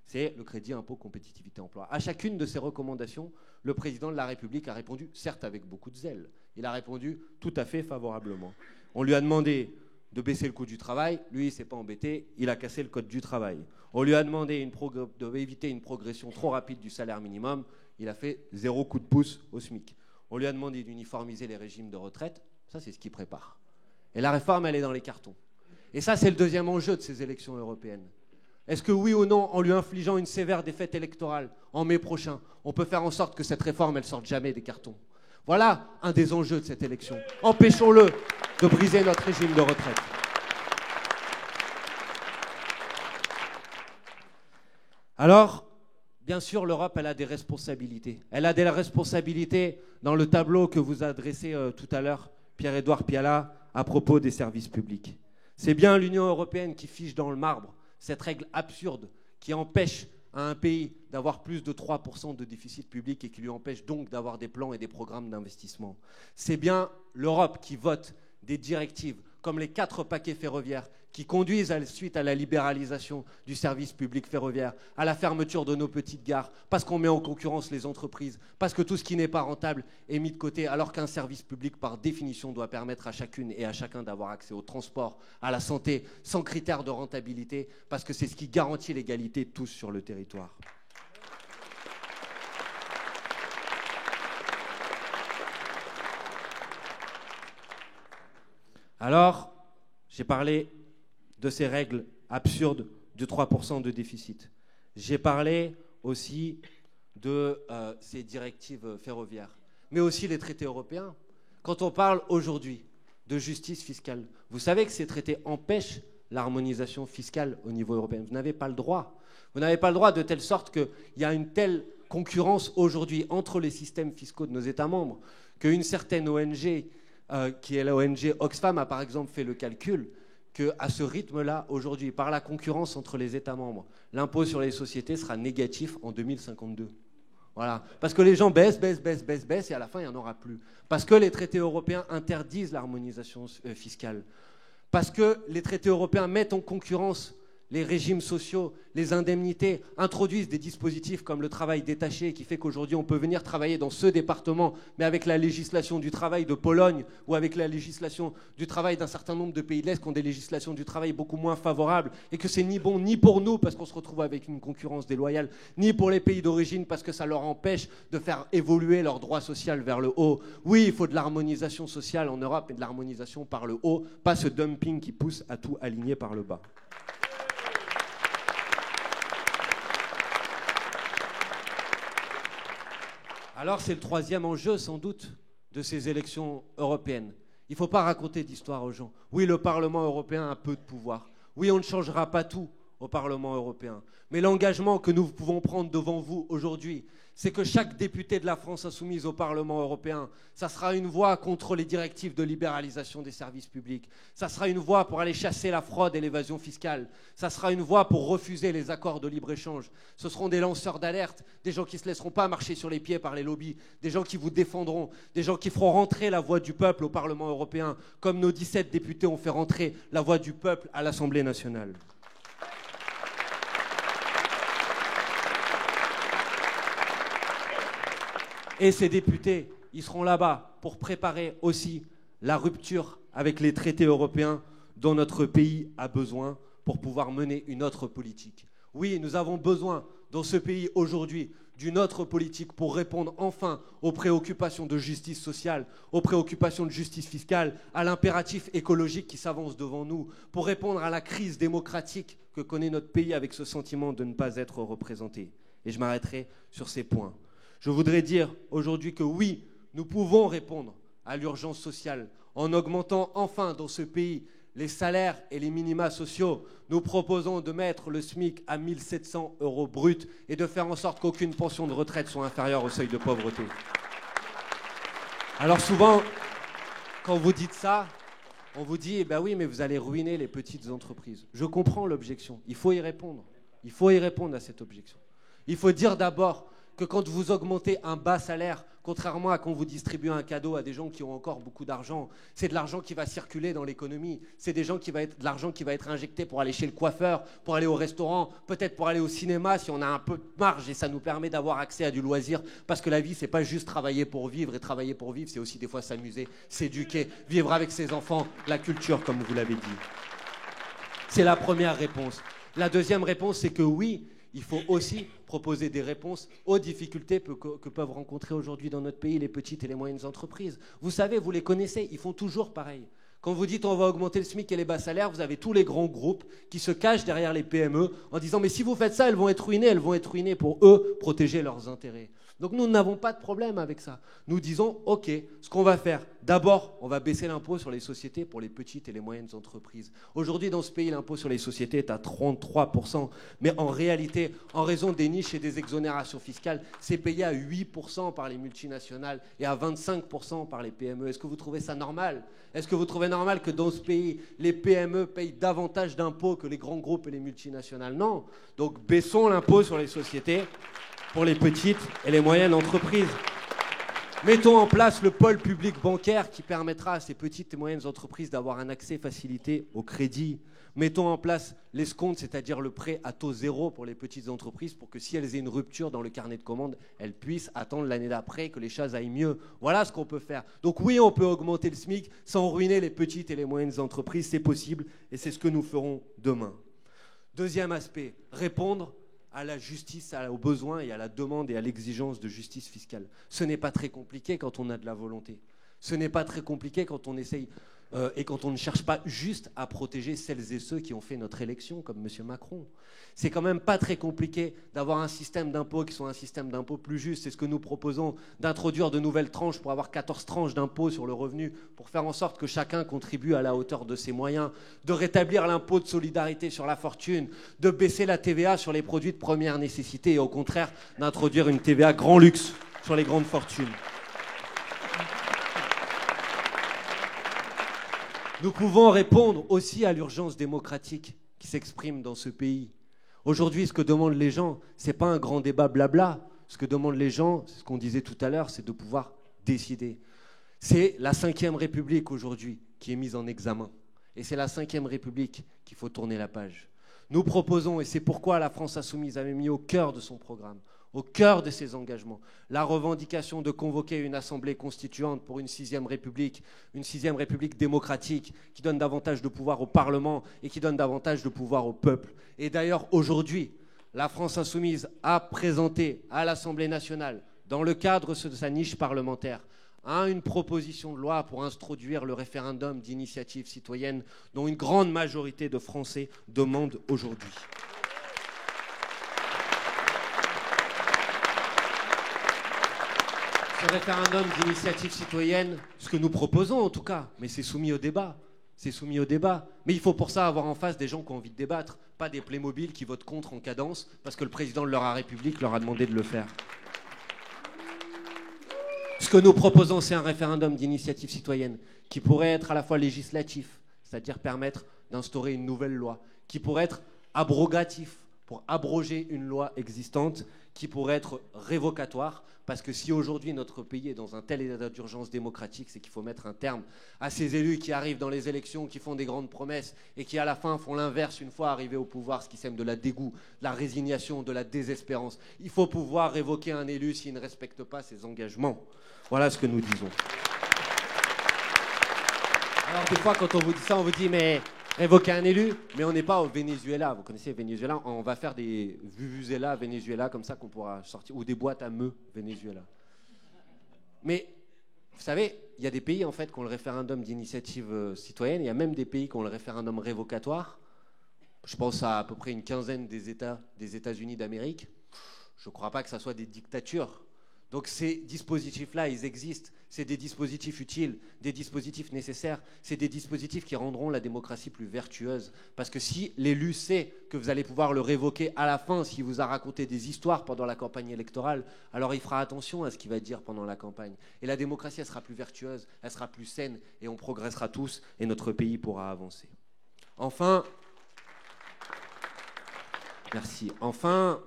C'est le crédit impôt compétitivité emploi. À chacune de ces recommandations, le président de la République a répondu, certes avec beaucoup de zèle, il a répondu tout à fait favorablement. On lui a demandé de baisser le coût du travail, lui il ne s'est pas embêté, il a cassé le code du travail. On lui a demandé d'éviter une progression trop rapide du salaire minimum, il a fait 0 coup de pouce au SMIC. On lui a demandé d'uniformiser les régimes de retraite, ça c'est ce qu'il prépare. Et la réforme elle est dans les cartons. Et ça c'est le deuxième enjeu de ces élections européennes. Est-ce que oui ou non, en lui infligeant une sévère défaite électorale en mai prochain, on peut faire en sorte que cette réforme elle sorte jamais des cartons? Voilà un des enjeux de cette élection. Empêchons-le de briser notre régime de retraite. Alors, bien sûr, l'Europe, elle a des responsabilités. Elle a des responsabilités dans le tableau que vous a dressé tout à l'heure Pierre-Édouard Piala à propos des services publics. C'est bien l'Union européenne qui fiche dans le marbre cette règle absurde qui empêche à un pays d'avoir plus de 3% de déficit public et qui lui empêche donc d'avoir des plans et des programmes d'investissement. C'est bien l'Europe qui vote des directives comme les 4 paquets ferroviaires qui conduisent suite à la libéralisation du service public ferroviaire, à la fermeture de nos petites gares, parce qu'on met en concurrence les entreprises, parce que tout ce qui n'est pas rentable est mis de côté, alors qu'un service public, par définition, doit permettre à chacune et à chacun d'avoir accès au transport, à la santé, sans critères de rentabilité, parce que c'est ce qui garantit l'égalité de tous sur le territoire. Alors, j'ai parlé de ces règles absurdes de 3% de déficit. J'ai parlé aussi de ces directives ferroviaires, mais aussi les traités européens. Quand on parle aujourd'hui de justice fiscale, vous savez que ces traités empêchent l'harmonisation fiscale au niveau européen. Vous n'avez pas le droit. Vous n'avez pas le droit de telle sorte qu'il y a une telle concurrence aujourd'hui entre les systèmes fiscaux de nos États membres qu'une certaine ONG, qui est la ONG Oxfam, a par exemple fait le calcul qu'à ce rythme-là, aujourd'hui, par la concurrence entre les États membres, l'impôt sur les sociétés sera négatif en 2052. Voilà. Parce que les gens baissent, et à la fin, il n'y en aura plus. Parce que les traités européens interdisent l'harmonisation fiscale. Parce que les traités européens mettent en concurrence les régimes sociaux, les indemnités, introduisent des dispositifs comme le travail détaché, qui fait qu'aujourd'hui on peut venir travailler dans ce département, mais avec la législation du travail de Pologne ou avec la législation du travail d'un certain nombre de pays de l'Est qui ont des législations du travail beaucoup moins favorables, et que c'est ni bon ni pour nous parce qu'on se retrouve avec une concurrence déloyale, ni pour les pays d'origine parce que ça leur empêche de faire évoluer leur droit social vers le haut. Oui, il faut de l'harmonisation sociale en Europe et de l'harmonisation par le haut, pas ce dumping qui pousse à tout aligner par le bas. Alors c'est le troisième enjeu sans doute de ces élections européennes. Il ne faut pas raconter d'histoire aux gens. Oui, le Parlement européen a peu de pouvoir. Oui, on ne changera pas tout au Parlement européen. Mais l'engagement que nous pouvons prendre devant vous aujourd'hui, c'est que chaque député de la France insoumise au Parlement européen, ça sera une voix contre les directives de libéralisation des services publics. Ça sera une voix pour aller chasser la fraude et l'évasion fiscale. Ça sera une voix pour refuser les accords de libre-échange. Ce seront des lanceurs d'alerte, des gens qui ne se laisseront pas marcher sur les pieds par les lobbies, des gens qui vous défendront, des gens qui feront rentrer la voix du peuple au Parlement européen, comme nos 17 députés ont fait rentrer la voix du peuple à l'Assemblée nationale. Et ces députés, ils seront là-bas pour préparer aussi la rupture avec les traités européens dont notre pays a besoin pour pouvoir mener une autre politique. Oui, nous avons besoin dans ce pays aujourd'hui d'une autre politique pour répondre enfin aux préoccupations de justice sociale, aux préoccupations de justice fiscale, à l'impératif écologique qui s'avance devant nous, pour répondre à la crise démocratique que connaît notre pays avec ce sentiment de ne pas être représenté. Et je m'arrêterai sur ces points. Je voudrais dire aujourd'hui que oui, nous pouvons répondre à l'urgence sociale en augmentant enfin dans ce pays les salaires et les minima sociaux. Nous proposons de mettre le SMIC à 1 700 € brut et de faire en sorte qu'aucune pension de retraite soit inférieure au seuil de pauvreté. Alors souvent, quand vous dites ça, on vous dit, eh ben oui, mais vous allez ruiner les petites entreprises. Je comprends l'objection, il faut y répondre. Il faut y répondre à cette objection. Il faut dire d'abord que quand vous augmentez un bas salaire, contrairement à quand vous distribuez un cadeau à des gens qui ont encore beaucoup d'argent, c'est de l'argent qui va circuler dans l'économie, c'est de l'argent qui va être injecté pour aller chez le coiffeur, pour aller au restaurant, peut-être pour aller au cinéma si on a un peu de marge et ça nous permet d'avoir accès à du loisir, parce que la vie, c'est pas juste travailler pour vivre, et travailler pour vivre, c'est aussi des fois s'amuser, s'éduquer, vivre avec ses enfants, la culture, comme vous l'avez dit. C'est la première réponse. La deuxième réponse, c'est que oui, il faut aussi proposer des réponses aux difficultés que peuvent rencontrer aujourd'hui dans notre pays les petites et les moyennes entreprises. Vous savez, vous les connaissez, ils font toujours pareil. Quand vous dites on va augmenter le SMIC et les bas salaires, vous avez tous les grands groupes qui se cachent derrière les PME en disant mais si vous faites ça, elles vont être ruinées pour eux protéger leurs intérêts. Donc nous n'avons pas de problème avec ça. Nous disons ok, ce qu'on va faire, d'abord on va baisser l'impôt sur les sociétés pour les petites et les moyennes entreprises. Aujourd'hui dans ce pays, l'impôt sur les sociétés est à 33%, mais en réalité, en raison des niches et des exonérations fiscales, c'est payé à 8% par les multinationales et à 25% par les PME. Est-ce que vous trouvez ça normal ? Est-ce que vous trouvez normal que dans ce pays, les PME payent davantage d'impôts que les grands groupes et les multinationales ? Non. Donc baissons l'impôt sur les sociétés pour les petites et les moyennes entreprises. Mettons en place le pôle public bancaire qui permettra à ces petites et moyennes entreprises d'avoir un accès facilité au crédit. Mettons en place l'escompte, c'est-à-dire le prêt à taux zéro pour les petites entreprises pour que si elles aient une rupture dans le carnet de commandes, elles puissent attendre l'année d'après que les choses aillent mieux. Voilà ce qu'on peut faire. Donc oui, on peut augmenter le SMIC sans ruiner les petites et les moyennes entreprises. C'est possible et c'est ce que nous ferons demain. Deuxième aspect, répondre à la justice, aux besoins et à la demande et à l'exigence de justice fiscale. Ce n'est pas très compliqué quand on a de la volonté. Ce n'est pas très compliqué quand on essaye et quand on ne cherche pas juste à protéger celles et ceux qui ont fait notre élection, comme M. Macron. C'est quand même pas très compliqué d'avoir un système d'impôts qui soit un système d'impôts plus juste. C'est ce que nous proposons, d'introduire de nouvelles tranches pour avoir 14 tranches d'impôts sur le revenu, pour faire en sorte que chacun contribue à la hauteur de ses moyens, de rétablir l'impôt de solidarité sur la fortune, de baisser la TVA sur les produits de première nécessité et au contraire d'introduire une TVA grand luxe sur les grandes fortunes. Nous pouvons répondre aussi à l'urgence démocratique qui s'exprime dans ce pays. Aujourd'hui, ce que demandent les gens, ce n'est pas un grand débat blabla. Ce que demandent les gens, c'est ce qu'on disait tout à l'heure, c'est de pouvoir décider. C'est la Ve République aujourd'hui qui est mise en examen. Et c'est la Ve République qu'il faut tourner la page. Nous proposons, et c'est pourquoi la France Insoumise avait mis au cœur de son programme, au cœur de ses engagements, la revendication de convoquer une assemblée constituante pour une 6e République démocratique qui donne davantage de pouvoir au Parlement et qui donne davantage de pouvoir au peuple. Et d'ailleurs, aujourd'hui, la France Insoumise a présenté à l'Assemblée nationale, dans le cadre de sa niche parlementaire, une proposition de loi pour introduire le référendum d'initiative citoyenne dont une grande majorité de Français demandent aujourd'hui. Ce référendum d'initiative citoyenne, ce que nous proposons en tout cas, mais c'est soumis au débat. C'est soumis au débat. Mais il faut pour ça avoir en face des gens qui ont envie de débattre, pas des Playmobil qui votent contre en cadence parce que le président de leur République leur a demandé de le faire. Ce que nous proposons, c'est un référendum d'initiative citoyenne qui pourrait être à la fois législatif, c'est-à-dire permettre d'instaurer une nouvelle loi, qui pourrait être abrogatif, pour abroger une loi existante, qui pourrait être révocatoire, parce que si aujourd'hui notre pays est dans un tel état d'urgence démocratique, c'est qu'il faut mettre un terme à ces élus qui arrivent dans les élections, qui font des grandes promesses et qui à la fin font l'inverse une fois arrivés au pouvoir, ce qui sème de la dégoût, de la résignation, de la désespérance. Il faut pouvoir révoquer un élu s'il ne respecte pas ses engagements. Voilà ce que nous disons. Alors des fois quand on vous dit ça, on vous dit mais révoquer un élu, mais on n'est pas au Venezuela. Vous connaissez Venezuela, on va faire des Vuvuzela Venezuela comme ça qu'on pourra sortir, ou des boîtes à meux Venezuela. Mais vous savez, il y a des pays en fait qui ont le référendum d'initiative citoyenne, il y a même des pays qui ont le référendum révocatoire. Je pense à peu près une quinzaine des États-Unis d'Amérique. Je ne crois pas que ça soit des dictatures. Donc ces dispositifs-là, ils existent. C'est des dispositifs utiles, des dispositifs nécessaires. C'est des dispositifs qui rendront la démocratie plus vertueuse. Parce que si l'élu sait que vous allez pouvoir le révoquer à la fin, s'il vous a raconté des histoires pendant la campagne électorale, alors il fera attention à ce qu'il va dire pendant la campagne. Et la démocratie, elle sera plus vertueuse, elle sera plus saine, et on progressera tous, et notre pays pourra avancer. Enfin, merci. Enfin,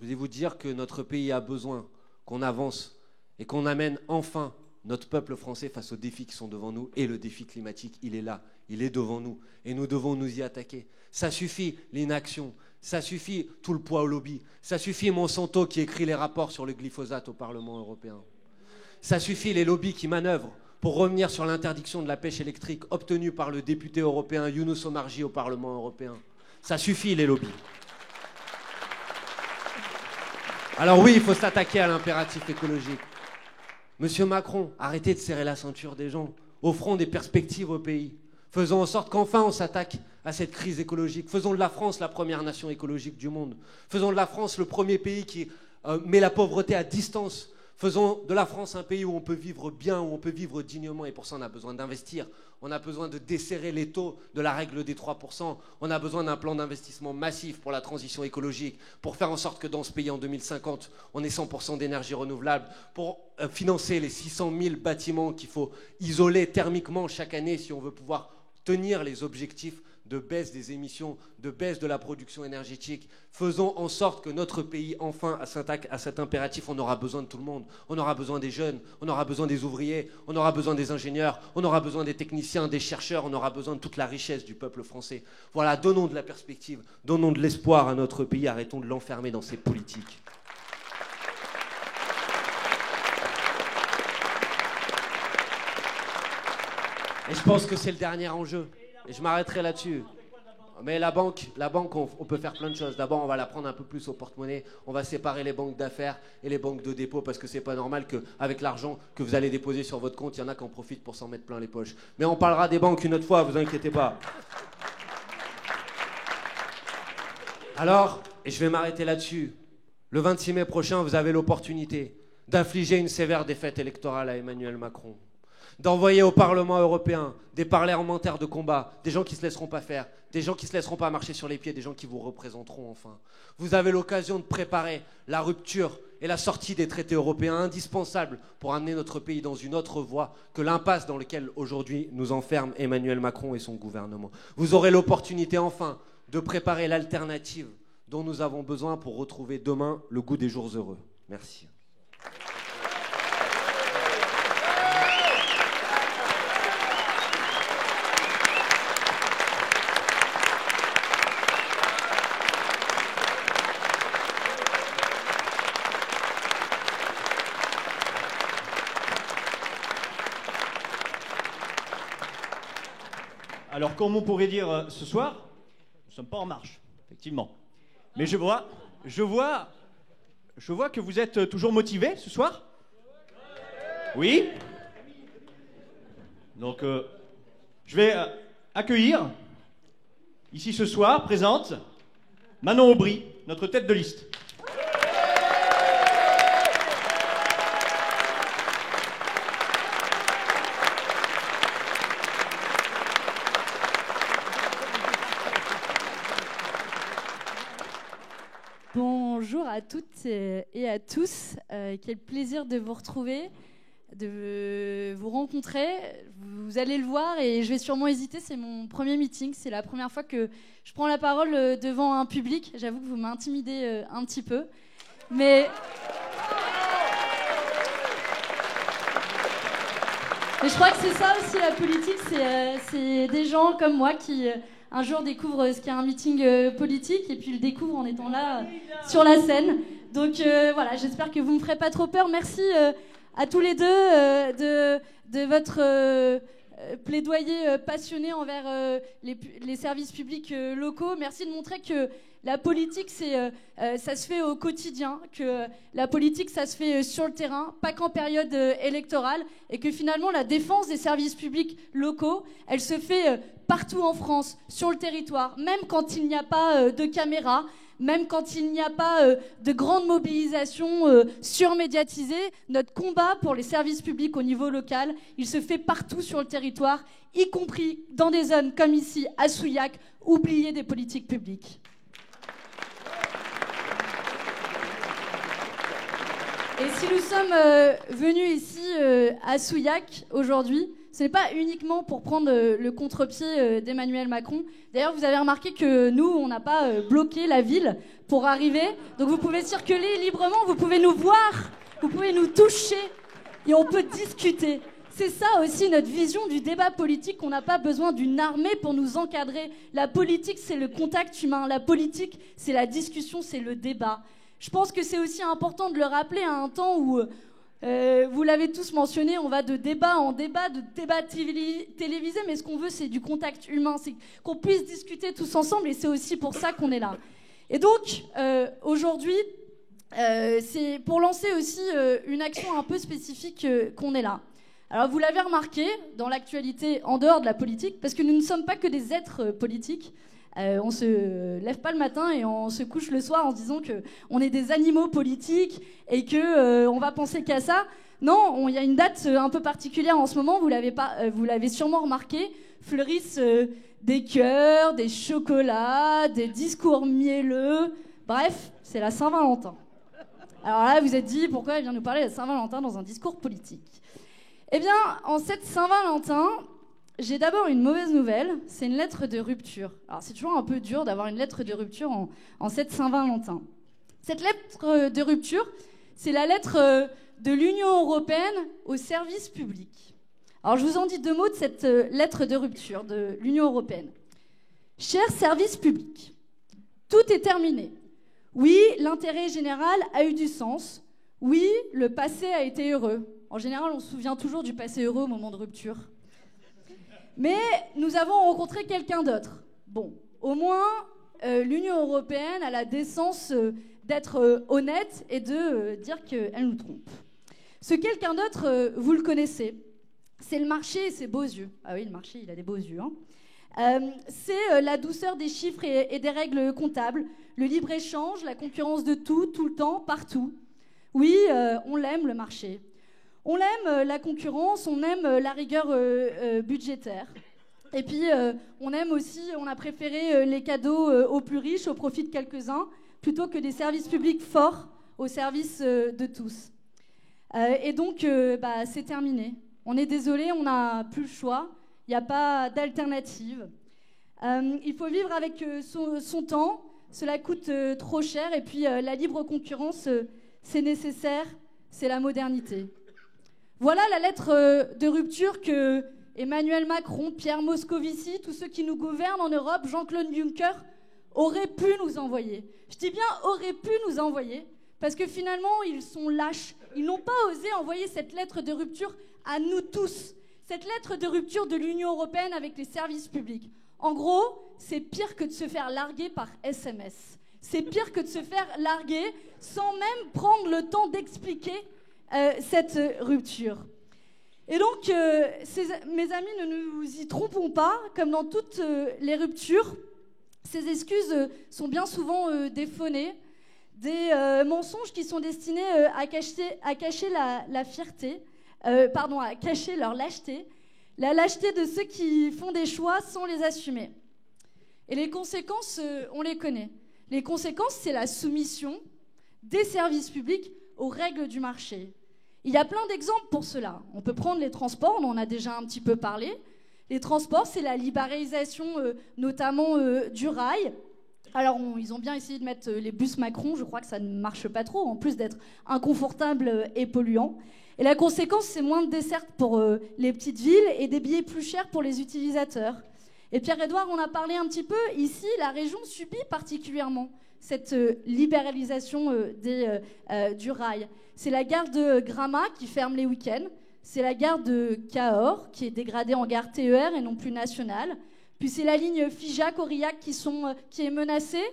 je vais vous dire que notre pays a besoin qu'on avance et qu'on amène enfin notre peuple français face aux défis qui sont devant nous. Et le défi climatique, il est là, il est devant nous. Et nous devons nous y attaquer. Ça suffit l'inaction, ça suffit tout le poids au lobby, ça suffit Monsanto qui écrit les rapports sur le glyphosate au Parlement européen. Ça suffit les lobbies qui manœuvrent pour revenir sur l'interdiction de la pêche électrique obtenue par le député européen Younous Omarjee au Parlement européen. Ça suffit les lobbies. Alors oui, il faut s'attaquer à l'impératif écologique. Monsieur Macron, arrêtez de serrer la ceinture des gens. Offrons des perspectives au pays. Faisons en sorte qu'enfin on s'attaque à cette crise écologique. Faisons de la France la première nation écologique du monde. Faisons de la France le premier pays qui met la pauvreté à distance. Faisons de la France un pays où on peut vivre bien, où on peut vivre dignement. Et pour ça, on a besoin d'investir. On a besoin de desserrer les taux de la règle des 3%. On a besoin d'un plan d'investissement massif pour la transition écologique, pour faire en sorte que dans ce pays, en 2050, on ait 100% d'énergie renouvelable, pour financer les 600 000 bâtiments qu'il faut isoler thermiquement chaque année si on veut pouvoir tenir les objectifs de baisse des émissions, de baisse de la production énergétique. Faisons en sorte que notre pays, enfin, s'attaque à cet impératif. On aura besoin de tout le monde. On aura besoin des jeunes, on aura besoin des ouvriers, on aura besoin des ingénieurs, on aura besoin des techniciens, des chercheurs, on aura besoin de toute la richesse du peuple français. Voilà, donnons de la perspective, donnons de l'espoir à notre pays, arrêtons de l'enfermer dans ses politiques. Et je pense que c'est le dernier enjeu. Et je m'arrêterai là-dessus. Mais la banque, on peut faire plein de choses. D'abord, on va la prendre un peu plus au porte-monnaie. On va séparer les banques d'affaires et les banques de dépôt parce que c'est pas normal qu'avec l'argent que vous allez déposer sur votre compte, il y en a qui en profitent pour s'en mettre plein les poches. Mais on parlera des banques une autre fois, vous inquiétez pas. Alors, et je vais m'arrêter là-dessus, le 26 mai prochain, vous avez l'opportunité d'infliger une sévère défaite électorale à Emmanuel Macron, d'envoyer au Parlement européen des parlementaires de combat, des gens qui ne se laisseront pas faire, des gens qui ne se laisseront pas marcher sur les pieds, des gens qui vous représenteront enfin. Vous avez l'occasion de préparer la rupture et la sortie des traités européens indispensables pour amener notre pays dans une autre voie que l'impasse dans laquelle aujourd'hui nous enferme Emmanuel Macron et son gouvernement. Vous aurez l'opportunité enfin de préparer l'alternative dont nous avons besoin pour retrouver demain le goût des jours heureux. Merci. Alors, comme on pourrait dire ce soir, nous ne sommes pas en marche, effectivement. Mais je vois que vous êtes toujours motivés ce soir. Oui. Donc, je vais accueillir, ici ce soir, présente, Manon Aubry, notre tête de liste. Bonjour à toutes et à tous. Quel plaisir de vous retrouver, de vous rencontrer. Vous allez le voir et je vais sûrement hésiter. C'est mon premier meeting. C'est la première fois que je prends la parole devant un public. J'avoue que vous m'intimidez un petit peu. Mais je crois que c'est ça aussi la politique. C'est des gens comme moi qui un jour découvrent ce qu'est un meeting politique et puis le découvrent en étant là sur la scène. Donc voilà, j'espère que vous ne me ferez pas trop peur. Merci à tous les deux de votre plaidoyer passionné envers les services publics locaux. Merci de montrer que la politique, ça se fait au quotidien, que la politique, ça se fait sur le terrain, pas qu'en période électorale, et que finalement, la défense des services publics locaux, elle se fait partout en France, sur le territoire, même quand il n'y a pas de caméras, même quand il n'y a pas de grande mobilisation surmédiatisée. Notre combat pour les services publics au niveau local, il se fait partout sur le territoire, y compris dans des zones comme ici, à Souillac, oubliées des politiques publiques. Et si nous sommes venus ici à Souillac aujourd'hui, ce n'est pas uniquement pour prendre le contre-pied d'Emmanuel Macron. D'ailleurs, vous avez remarqué que nous, on n'a pas bloqué la ville pour arriver. Donc vous pouvez circuler librement, vous pouvez nous voir, vous pouvez nous toucher et on peut discuter. C'est ça aussi notre vision du débat politique. On n'a pas besoin d'une armée pour nous encadrer. La politique, c'est le contact humain. La politique, c'est la discussion, c'est le débat. Je pense que c'est aussi important de le rappeler à un temps où, vous l'avez tous mentionné, on va de débat en débat, de débat télévisé, mais ce qu'on veut, c'est du contact humain, c'est qu'on puisse discuter tous ensemble, et c'est aussi pour ça qu'on est là. Et donc, aujourd'hui, c'est pour lancer aussi une action un peu spécifique qu'on est là. Alors, vous l'avez remarqué dans l'actualité en dehors de la politique, parce que nous ne sommes pas que des êtres politiques. On se lève pas le matin et on se couche le soir en se disant qu'on est des animaux politiques et qu'on va penser qu'à ça. Non, il y a une date un peu particulière en ce moment, vous l'avez sûrement remarqué, fleurissent des cœurs, des chocolats, des discours mielleux. Bref, c'est la Saint-Valentin. Alors là, vous vous êtes dit, pourquoi elle vient nous parler de la Saint-Valentin dans un discours politique ? Eh bien, en cette Saint-Valentin, j'ai d'abord une mauvaise nouvelle, c'est une lettre de rupture. Alors c'est toujours un peu dur d'avoir une lettre de rupture en cette Saint-Valentin. Cette lettre de rupture, c'est la lettre de l'Union européenne au service public. Alors je vous en dis 2 mots de cette lettre de rupture de l'Union européenne. Chers services publics, tout est terminé. Oui, l'intérêt général a eu du sens. Oui, le passé a été heureux. En général, on se souvient toujours du passé heureux au moment de rupture. Mais nous avons rencontré quelqu'un d'autre. Bon, au moins, l'Union européenne a la décence d'être honnête et de dire qu'elle nous trompe. Ce quelqu'un d'autre, vous le connaissez. C'est le marché et ses beaux yeux. Ah oui, le marché, il a des beaux yeux. C'est la douceur des chiffres et des règles comptables, le libre-échange, la concurrence de tout le temps, partout. Oui, on l'aime, le marché. On aime la concurrence, on aime la rigueur budgétaire. Et puis, on aime aussi, on a préféré les cadeaux aux plus riches au profit de quelques-uns, plutôt que des services publics forts au service de tous. Et donc, c'est terminé. On est désolé, on n'a plus le choix. Il n'y a pas d'alternative. Il faut vivre avec son temps. Cela coûte trop cher. Et puis, la libre concurrence, c'est nécessaire. C'est la modernité. Voilà la lettre de rupture que Emmanuel Macron, Pierre Moscovici, tous ceux qui nous gouvernent en Europe, Jean-Claude Juncker, auraient pu nous envoyer. Je dis bien auraient pu nous envoyer, parce que finalement, ils sont lâches. Ils n'ont pas osé envoyer cette lettre de rupture à nous tous. Cette lettre de rupture de l'Union européenne avec les services publics. En gros, c'est pire que de se faire larguer par SMS. C'est pire que de se faire larguer sans même prendre le temps d'expliquer cette rupture. Et donc, mes amis, ne nous y trompons pas, comme dans toutes les ruptures, ces excuses sont bien souvent des faux-nez, des mensonges qui sont destinés à cacher la fierté, à cacher leur lâcheté, la lâcheté de ceux qui font des choix sans les assumer. Et les conséquences, on les connaît. Les conséquences, c'est la soumission des services publics aux règles du marché. Il y a plein d'exemples pour cela. On peut prendre les transports, on en a déjà un petit peu parlé. Les transports, c'est la libéralisation notamment du rail. Alors, ils ont bien essayé de mettre les bus Macron, je crois que ça ne marche pas trop, en plus d'être inconfortable et polluant. Et la conséquence, c'est moins de dessertes pour les petites villes et des billets plus chers pour les utilisateurs. Et Pierre-Édouard, on a parlé un petit peu, ici, la région subit particulièrement cette libéralisation du rail. C'est la gare de Gramat qui ferme les week-ends. C'est la gare de Cahors qui est dégradée en gare TER et non plus nationale. Puis c'est la ligne Figeac-Aurillac qui est menacée.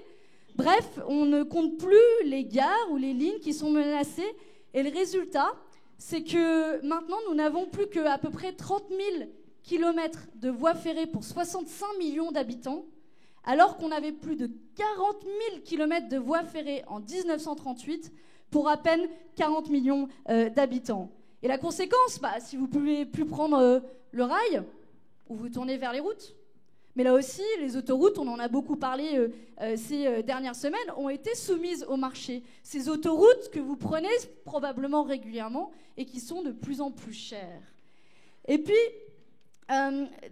Bref, on ne compte plus les gares ou les lignes qui sont menacées. Et le résultat, c'est que maintenant, nous n'avons plus qu'à peu près 30 000 kilomètres de voies ferrées pour 65 millions d'habitants, alors qu'on avait plus de 40 000 kilomètres de voies ferrées en 1938 pour à peine 40 millions d'habitants. Et la conséquence, si vous ne pouvez plus prendre le rail, ou vous tournez vers les routes. Mais là aussi, les autoroutes, on en a beaucoup parlé ces dernières semaines, ont été soumises au marché. Ces autoroutes que vous prenez probablement régulièrement et qui sont de plus en plus chères. Et puis,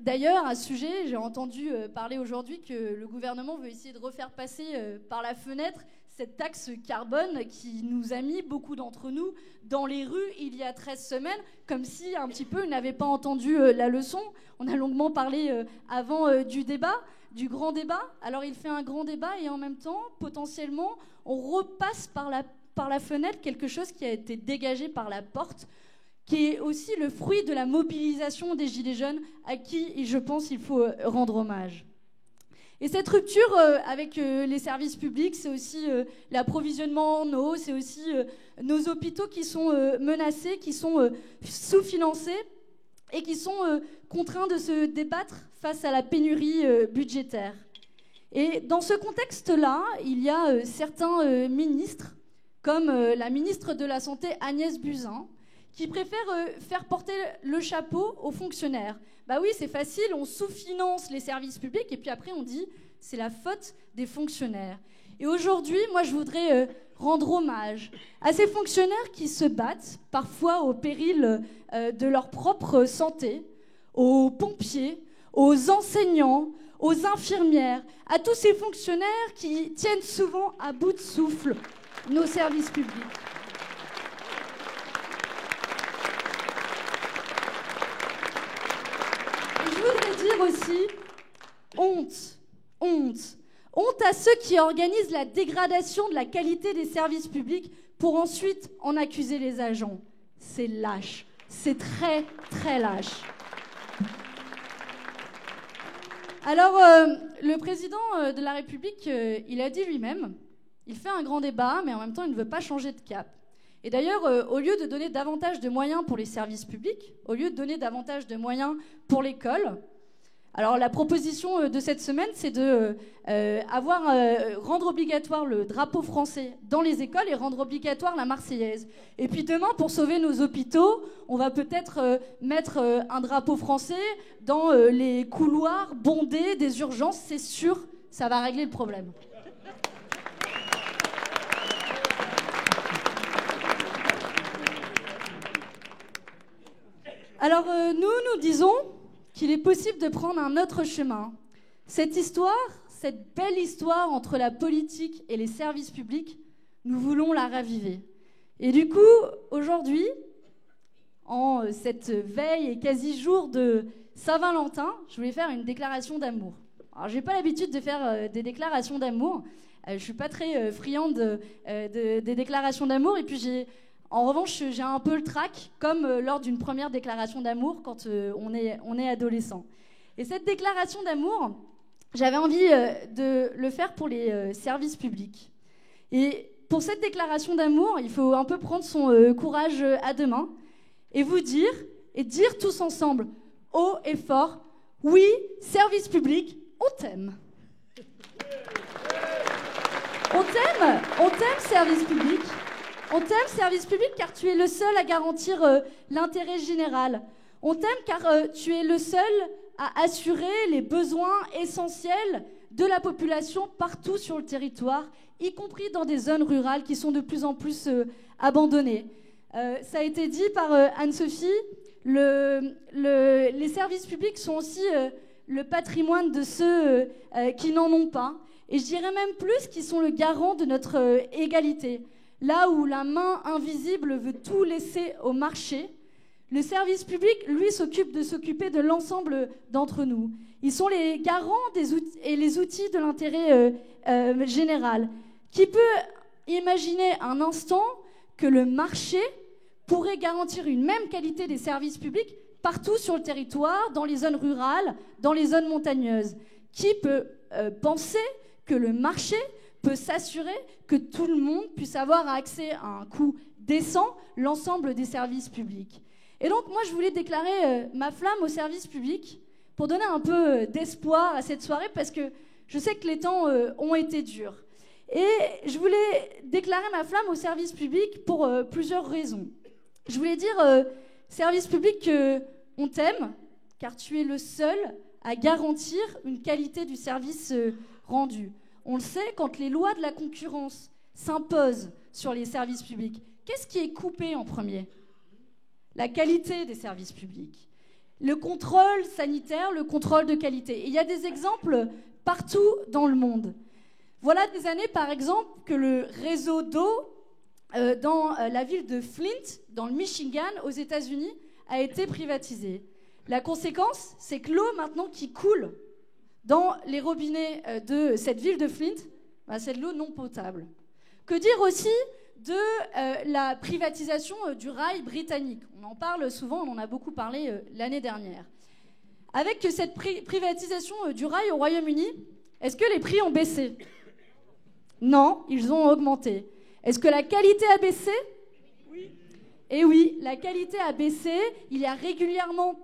d'ailleurs, à ce sujet, j'ai entendu parler aujourd'hui que le gouvernement veut essayer de refaire passer par la fenêtre cette taxe carbone qui nous a mis, beaucoup d'entre nous, dans les rues il y a 13 semaines, comme si un petit peu ils n'avaient pas entendu la leçon. On a longuement parlé avant du débat, du grand débat. Alors il fait un grand débat et en même temps, potentiellement, on repasse par la fenêtre quelque chose qui a été dégagé par la porte, qui est aussi le fruit de la mobilisation des Gilets jaunes, à qui, je pense, il faut rendre hommage. Et cette rupture avec les services publics, c'est aussi l'approvisionnement en eau, c'est aussi nos hôpitaux qui sont menacés, qui sont sous-financés et qui sont contraints de se débattre face à la pénurie budgétaire. Et dans ce contexte-là, il y a certains ministres, comme la ministre de la Santé Agnès Buzyn, qui préfèrent faire porter le chapeau aux fonctionnaires. Bah oui, c'est facile, on sous-finance les services publics et puis après on dit c'est la faute des fonctionnaires. Et aujourd'hui, moi je voudrais rendre hommage à ces fonctionnaires qui se battent, parfois au péril de leur propre santé, aux pompiers, aux enseignants, aux infirmières, à tous ces fonctionnaires qui tiennent souvent à bout de souffle nos services publics. Et je voudrais dire aussi, honte à ceux qui organisent la dégradation de la qualité des services publics pour ensuite en accuser les agents. C'est lâche, c'est très très lâche. Alors, le président de la République, il a dit lui-même, il fait un grand débat, mais en même temps, il ne veut pas changer de cap. Et d'ailleurs, au lieu de donner davantage de moyens pour les services publics, au lieu de donner davantage de moyens pour l'école, alors la proposition de cette semaine, c'est de rendre obligatoire le drapeau français dans les écoles et rendre obligatoire la Marseillaise. Et puis demain, pour sauver nos hôpitaux, on va peut-être mettre un drapeau français dans les couloirs bondés des urgences. C'est sûr, ça va régler le problème. Alors nous disons qu'il est possible de prendre un autre chemin. Cette histoire, cette belle histoire entre la politique et les services publics, nous voulons la raviver. Et du coup, aujourd'hui, en cette veille et quasi-jour de Saint-Valentin, je voulais faire une déclaration d'amour. Alors, je n'ai pas l'habitude de faire des déclarations d'amour. Je ne suis pas très friande des déclarations d'amour. Et puis, en revanche, j'ai un peu le trac, comme lors d'une première déclaration d'amour quand on est adolescent. Et cette déclaration d'amour, j'avais envie de le faire pour les services publics. Et pour cette déclaration d'amour, il faut un peu prendre son courage à deux mains et dire tous ensemble, haut et fort, oui, service public, on t'aime. On t'aime, service public. On t'aime, service public, car tu es le seul à garantir l'intérêt général. On t'aime car tu es le seul à assurer les besoins essentiels de la population partout sur le territoire, y compris dans des zones rurales qui sont de plus en plus abandonnées. Ça a été dit par Anne-Sophie, les services publics sont aussi le patrimoine de ceux qui n'en ont pas. Et je dirais même plus qu'ils sont le garant de notre égalité. Là où la main invisible veut tout laisser au marché, le service public, lui, s'occupe de l'ensemble d'entre nous. Ils sont les garants des outils et les outils de l'intérêt général. Qui peut imaginer un instant que le marché pourrait garantir une même qualité des services publics partout sur le territoire, dans les zones rurales, dans les zones montagneuses? Qui peut penser que le marché peut s'assurer que tout le monde puisse avoir accès à un coût décent l'ensemble des services publics? Et donc moi je voulais déclarer ma flamme au service public pour donner un peu d'espoir à cette soirée, parce que je sais que les temps ont été durs. Et je voulais déclarer ma flamme au service public pour plusieurs raisons. Je voulais dire, service public, on t'aime, car tu es le seul à garantir une qualité du service rendu. On le sait, quand les lois de la concurrence s'imposent sur les services publics, qu'est-ce qui est coupé en premier? La qualité des services publics. Le contrôle sanitaire, le contrôle de qualité. Et il y a des exemples partout dans le monde. Voilà des années, par exemple, que le réseau d'eau dans la ville de Flint, dans le Michigan, aux États-Unis, a été privatisé. La conséquence, c'est que l'eau maintenant qui coule dans les robinets de cette ville de Flint, c'est de l'eau non potable. Que dire aussi de la privatisation du rail britannique? On en parle souvent, on en a beaucoup parlé l'année dernière. Avec cette privatisation du rail au Royaume-Uni, est-ce que les prix ont baissé? Non, ils ont augmenté. Est-ce que la qualité a baissé? Oui. Et oui, la qualité a baissé. Il y a régulièrement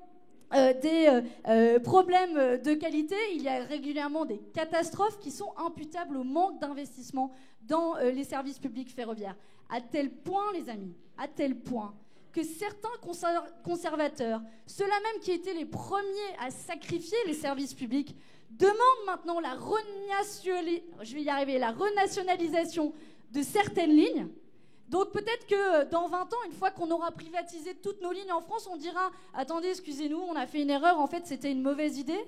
des problèmes de qualité, il y a régulièrement des catastrophes qui sont imputables au manque d'investissement dans les services publics ferroviaires. À tel point, les amis, à tel point que certains conservateurs, ceux-là même qui étaient les premiers à sacrifier les services publics, demandent maintenant la renationalisation de certaines lignes, Donc peut-être que dans 20 ans, une fois qu'on aura privatisé toutes nos lignes en France, on dira « Attendez, excusez-nous, on a fait une erreur, en fait c'était une mauvaise idée ».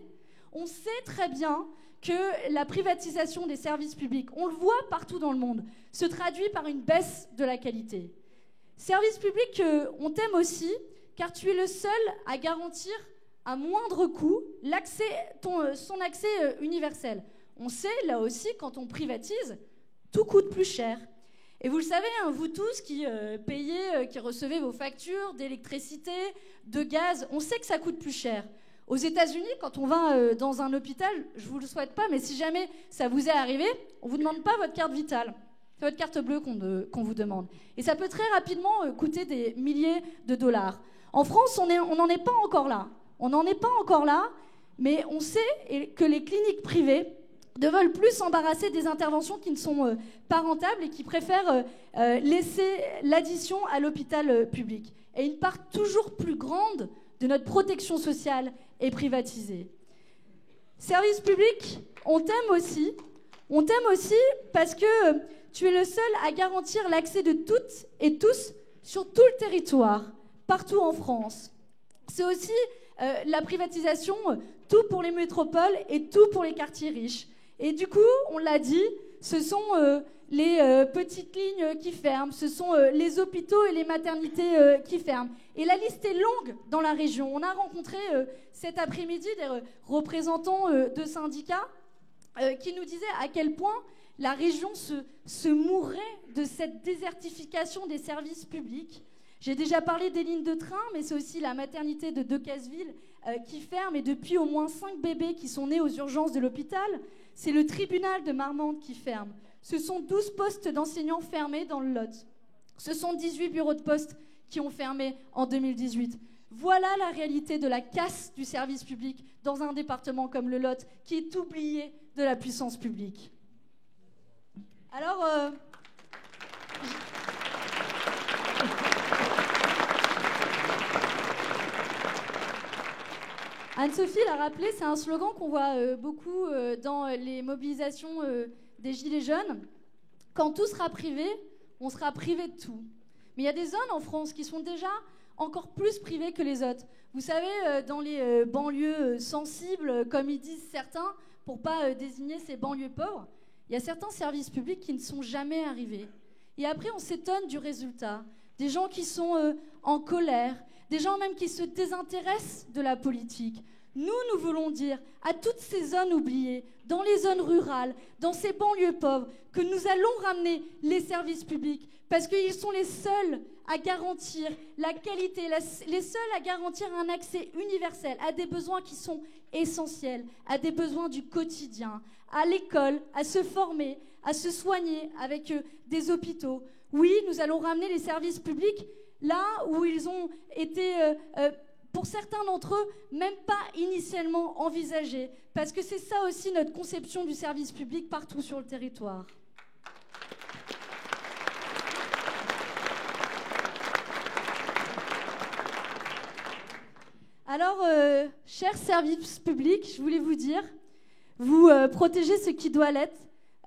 On sait très bien que la privatisation des services publics, on le voit partout dans le monde, se traduit par une baisse de la qualité. Service public, on t'aime aussi, car tu es le seul à garantir à moindre coût son accès universel. On sait, là aussi, quand on privatise, tout coûte plus cher. Et vous le savez, hein, vous tous qui payez, qui recevez vos factures d'électricité, de gaz, on sait que ça coûte plus cher. Aux États-Unis, quand on va dans un hôpital, je ne vous le souhaite pas, mais si jamais ça vous est arrivé, on ne vous demande pas votre carte vitale. C'est votre carte bleue qu'on vous demande. Et ça peut très rapidement coûter des milliers de dollars. En France, on n'en est pas encore là. On n'en est pas encore là, mais on sait que les cliniques privées ne veulent plus s'embarrasser des interventions qui ne sont pas rentables et qui préfèrent laisser l'addition à l'hôpital public. Et une part toujours plus grande de notre protection sociale est privatisée. Service public, on t'aime aussi. On t'aime aussi parce que tu es le seul à garantir l'accès de toutes et tous sur tout le territoire, partout en France. C'est aussi la privatisation, tout pour les métropoles et tout pour les quartiers riches. Et du coup, on l'a dit, ce sont les petites lignes qui ferment, ce sont les hôpitaux et les maternités qui ferment. Et la liste est longue dans la région. On a rencontré cet après-midi des représentants de syndicats qui nous disaient à quel point la région se mourait de cette désertification des services publics. J'ai déjà parlé des lignes de train, mais c'est aussi la maternité de Decazeville qui ferme, et depuis au moins 5 bébés qui sont nés aux urgences de l'hôpital. C'est le tribunal de Marmande qui ferme. Ce sont 12 postes d'enseignants fermés dans le Lot. Ce sont 18 bureaux de poste qui ont fermé en 2018. Voilà la réalité de la casse du service public dans un département comme le Lot, qui est oublié de la puissance publique. Alors, Anne-Sophie l'a rappelé, c'est un slogan qu'on voit beaucoup dans les mobilisations des Gilets jaunes. Quand tout sera privé, on sera privé de tout. Mais il y a des zones en France qui sont déjà encore plus privées que les autres. Vous savez, dans les banlieues sensibles, comme ils disent certains, pour ne pas désigner ces banlieues pauvres, il y a certains services publics qui ne sont jamais arrivés. Et après, on s'étonne du résultat. Des gens qui sont en colère, des gens même qui se désintéressent de la politique. Nous voulons dire à toutes ces zones oubliées, dans les zones rurales, dans ces banlieues pauvres, que nous allons ramener les services publics parce qu'ils sont les seuls à garantir la qualité, les seuls à garantir un accès universel à des besoins qui sont essentiels, à des besoins du quotidien, à l'école, à se former, à se soigner avec des hôpitaux. Oui, nous allons ramener les services publics là où ils ont été, pour certains d'entre eux, même pas initialement envisagés. Parce que c'est ça aussi notre conception du service public partout sur le territoire. Alors, chers services publics, je voulais vous dire, vous protégez ce qui doit l'être,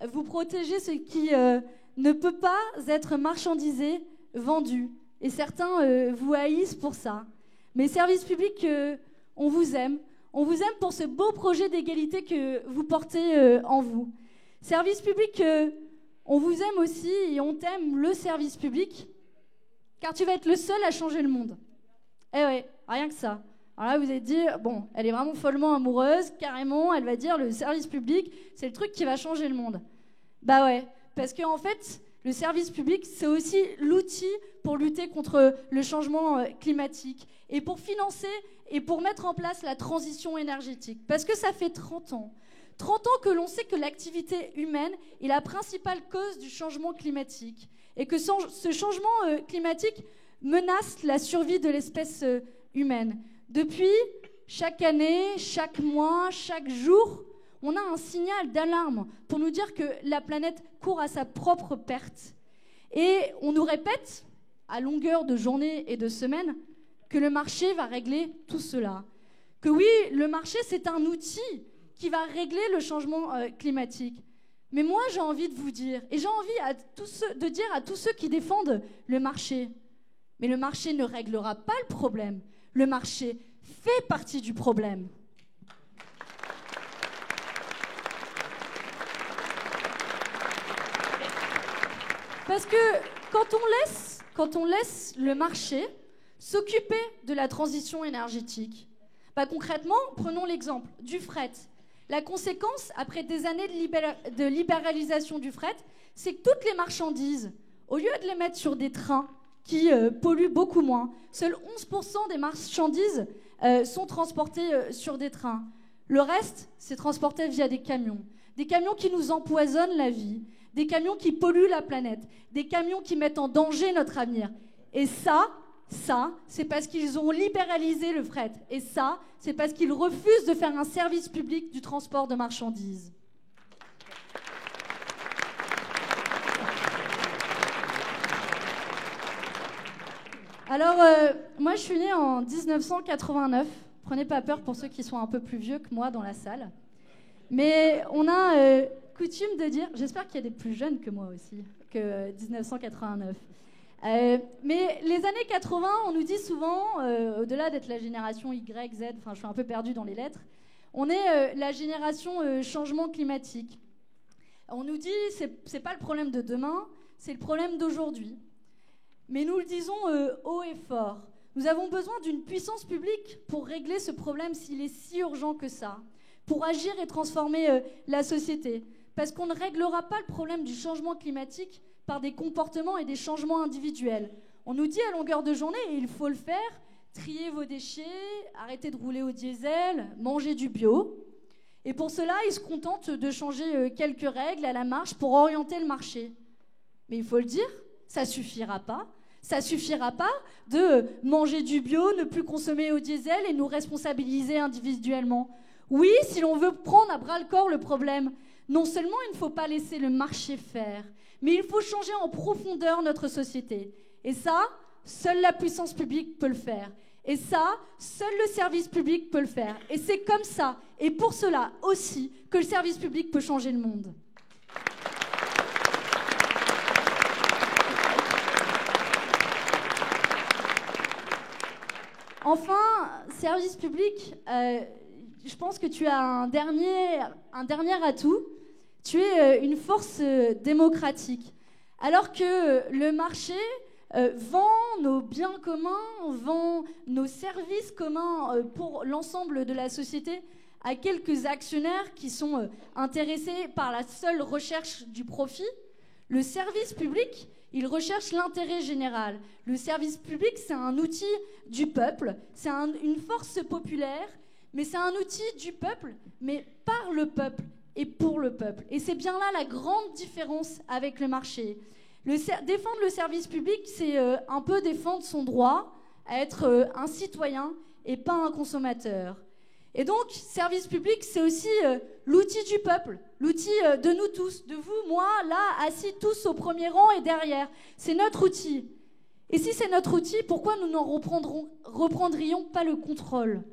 vous protégez ce qui ne peut pas être marchandisé, vendu. Et certains vous haïssent pour ça. Mais service public, on vous aime. On vous aime pour ce beau projet d'égalité que vous portez en vous. Service public, on vous aime aussi et on t'aime le service public, car tu vas être le seul à changer le monde. Eh ouais, rien que ça. Alors là, vous allez dire, bon, elle est vraiment follement amoureuse, carrément, elle va dire le service public, c'est le truc qui va changer le monde. Bah ouais, parce qu'en fait, le service public, c'est aussi l'outil pour lutter contre le changement climatique et pour financer et pour mettre en place la transition énergétique. Parce que ça fait 30 ans que l'on sait que l'activité humaine est la principale cause du changement climatique et que ce changement climatique menace la survie de l'espèce humaine. Depuis, chaque année, chaque mois, chaque jour, on a un signal d'alarme pour nous dire que la planète court à sa propre perte. Et on nous répète, à longueur de journées et de semaines, que le marché va régler tout cela. Que oui, le marché, c'est un outil qui va régler le changement climatique. Mais moi, j'ai envie de vous dire, et j'ai envie de dire à tous ceux qui défendent le marché, mais le marché ne réglera pas le problème. Le marché fait partie du problème. Parce que quand on laisse le marché s'occuper de la transition énergétique, concrètement, prenons l'exemple du fret. La conséquence, après des années de libéralisation du fret, c'est que toutes les marchandises, au lieu de les mettre sur des trains qui polluent beaucoup moins, seuls 11% des marchandises sont transportées sur des trains. Le reste, c'est transporté via des camions qui nous empoisonnent la vie, des camions qui polluent la planète, des camions qui mettent en danger notre avenir. Et ça, c'est parce qu'ils ont libéralisé le fret. Et ça, c'est parce qu'ils refusent de faire un service public du transport de marchandises. Alors, moi, je suis née en 1989. Prenez pas peur pour ceux qui sont un peu plus vieux que moi dans la salle. Mais on a coutume de dire... J'espère qu'il y a des plus jeunes que moi aussi, que 1989. Mais les années 80, on nous dit souvent, au-delà d'être la génération Y, Z, enfin je suis un peu perdue dans les lettres, on est la génération changement climatique. On nous dit, c'est pas le problème de demain, c'est le problème d'aujourd'hui. Mais nous le disons haut et fort. Nous avons besoin d'une puissance publique pour régler ce problème s'il est si urgent que ça, pour agir et transformer la société. Parce qu'on ne réglera pas le problème du changement climatique par des comportements et des changements individuels. On nous dit à longueur de journée, et il faut le faire, trier vos déchets, arrêter de rouler au diesel, manger du bio. Et pour cela, ils se contentent de changer quelques règles à la marge pour orienter le marché. Mais il faut le dire, ça suffira pas. Ça suffira pas de manger du bio, ne plus consommer au diesel et nous responsabiliser individuellement. Oui, si l'on veut prendre à bras-le-corps le problème, non seulement il ne faut pas laisser le marché faire, mais il faut changer en profondeur notre société. Et ça, seule la puissance publique peut le faire. Et ça, seul le service public peut le faire. Et c'est comme ça, et pour cela aussi, que le service public peut changer le monde. Enfin, service public, je pense que tu as un dernier atout. Tu es une force démocratique. Alors que le marché vend nos biens communs, vend nos services communs pour l'ensemble de la société à quelques actionnaires qui sont intéressés par la seule recherche du profit, le service public, il recherche l'intérêt général. Le service public, c'est un outil du peuple, c'est une force populaire, mais c'est un outil du peuple, mais par le peuple et pour le peuple. Et c'est bien là la grande différence avec le marché. Défendre le service public, c'est un peu défendre son droit à être un citoyen et pas un consommateur. Et donc, service public, c'est aussi l'outil du peuple, l'outil de nous tous, de vous, moi, là, assis tous au premier rang et derrière. C'est notre outil. Et si c'est notre outil, pourquoi nous n'en reprendrions pas le contrôle ?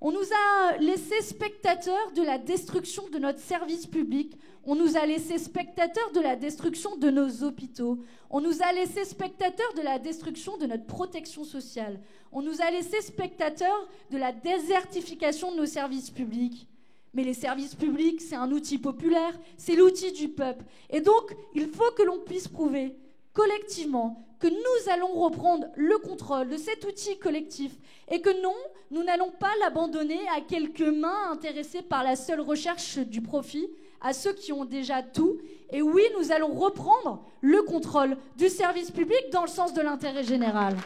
On nous a laissés spectateurs de la destruction de notre service public. On nous a laissés spectateurs de la destruction de nos hôpitaux. On nous a laissés spectateurs de la destruction de notre protection sociale. On nous a laissés spectateurs de la désertification de nos services publics. Mais les services publics, c'est un outil populaire, c'est l'outil du peuple. Et donc, il faut que l'on puisse prouver collectivement que nous allons reprendre le contrôle de cet outil collectif et que non, nous n'allons pas l'abandonner à quelques mains intéressées par la seule recherche du profit, à ceux qui ont déjà tout. Et oui, nous allons reprendre le contrôle du service public dans le sens de l'intérêt général.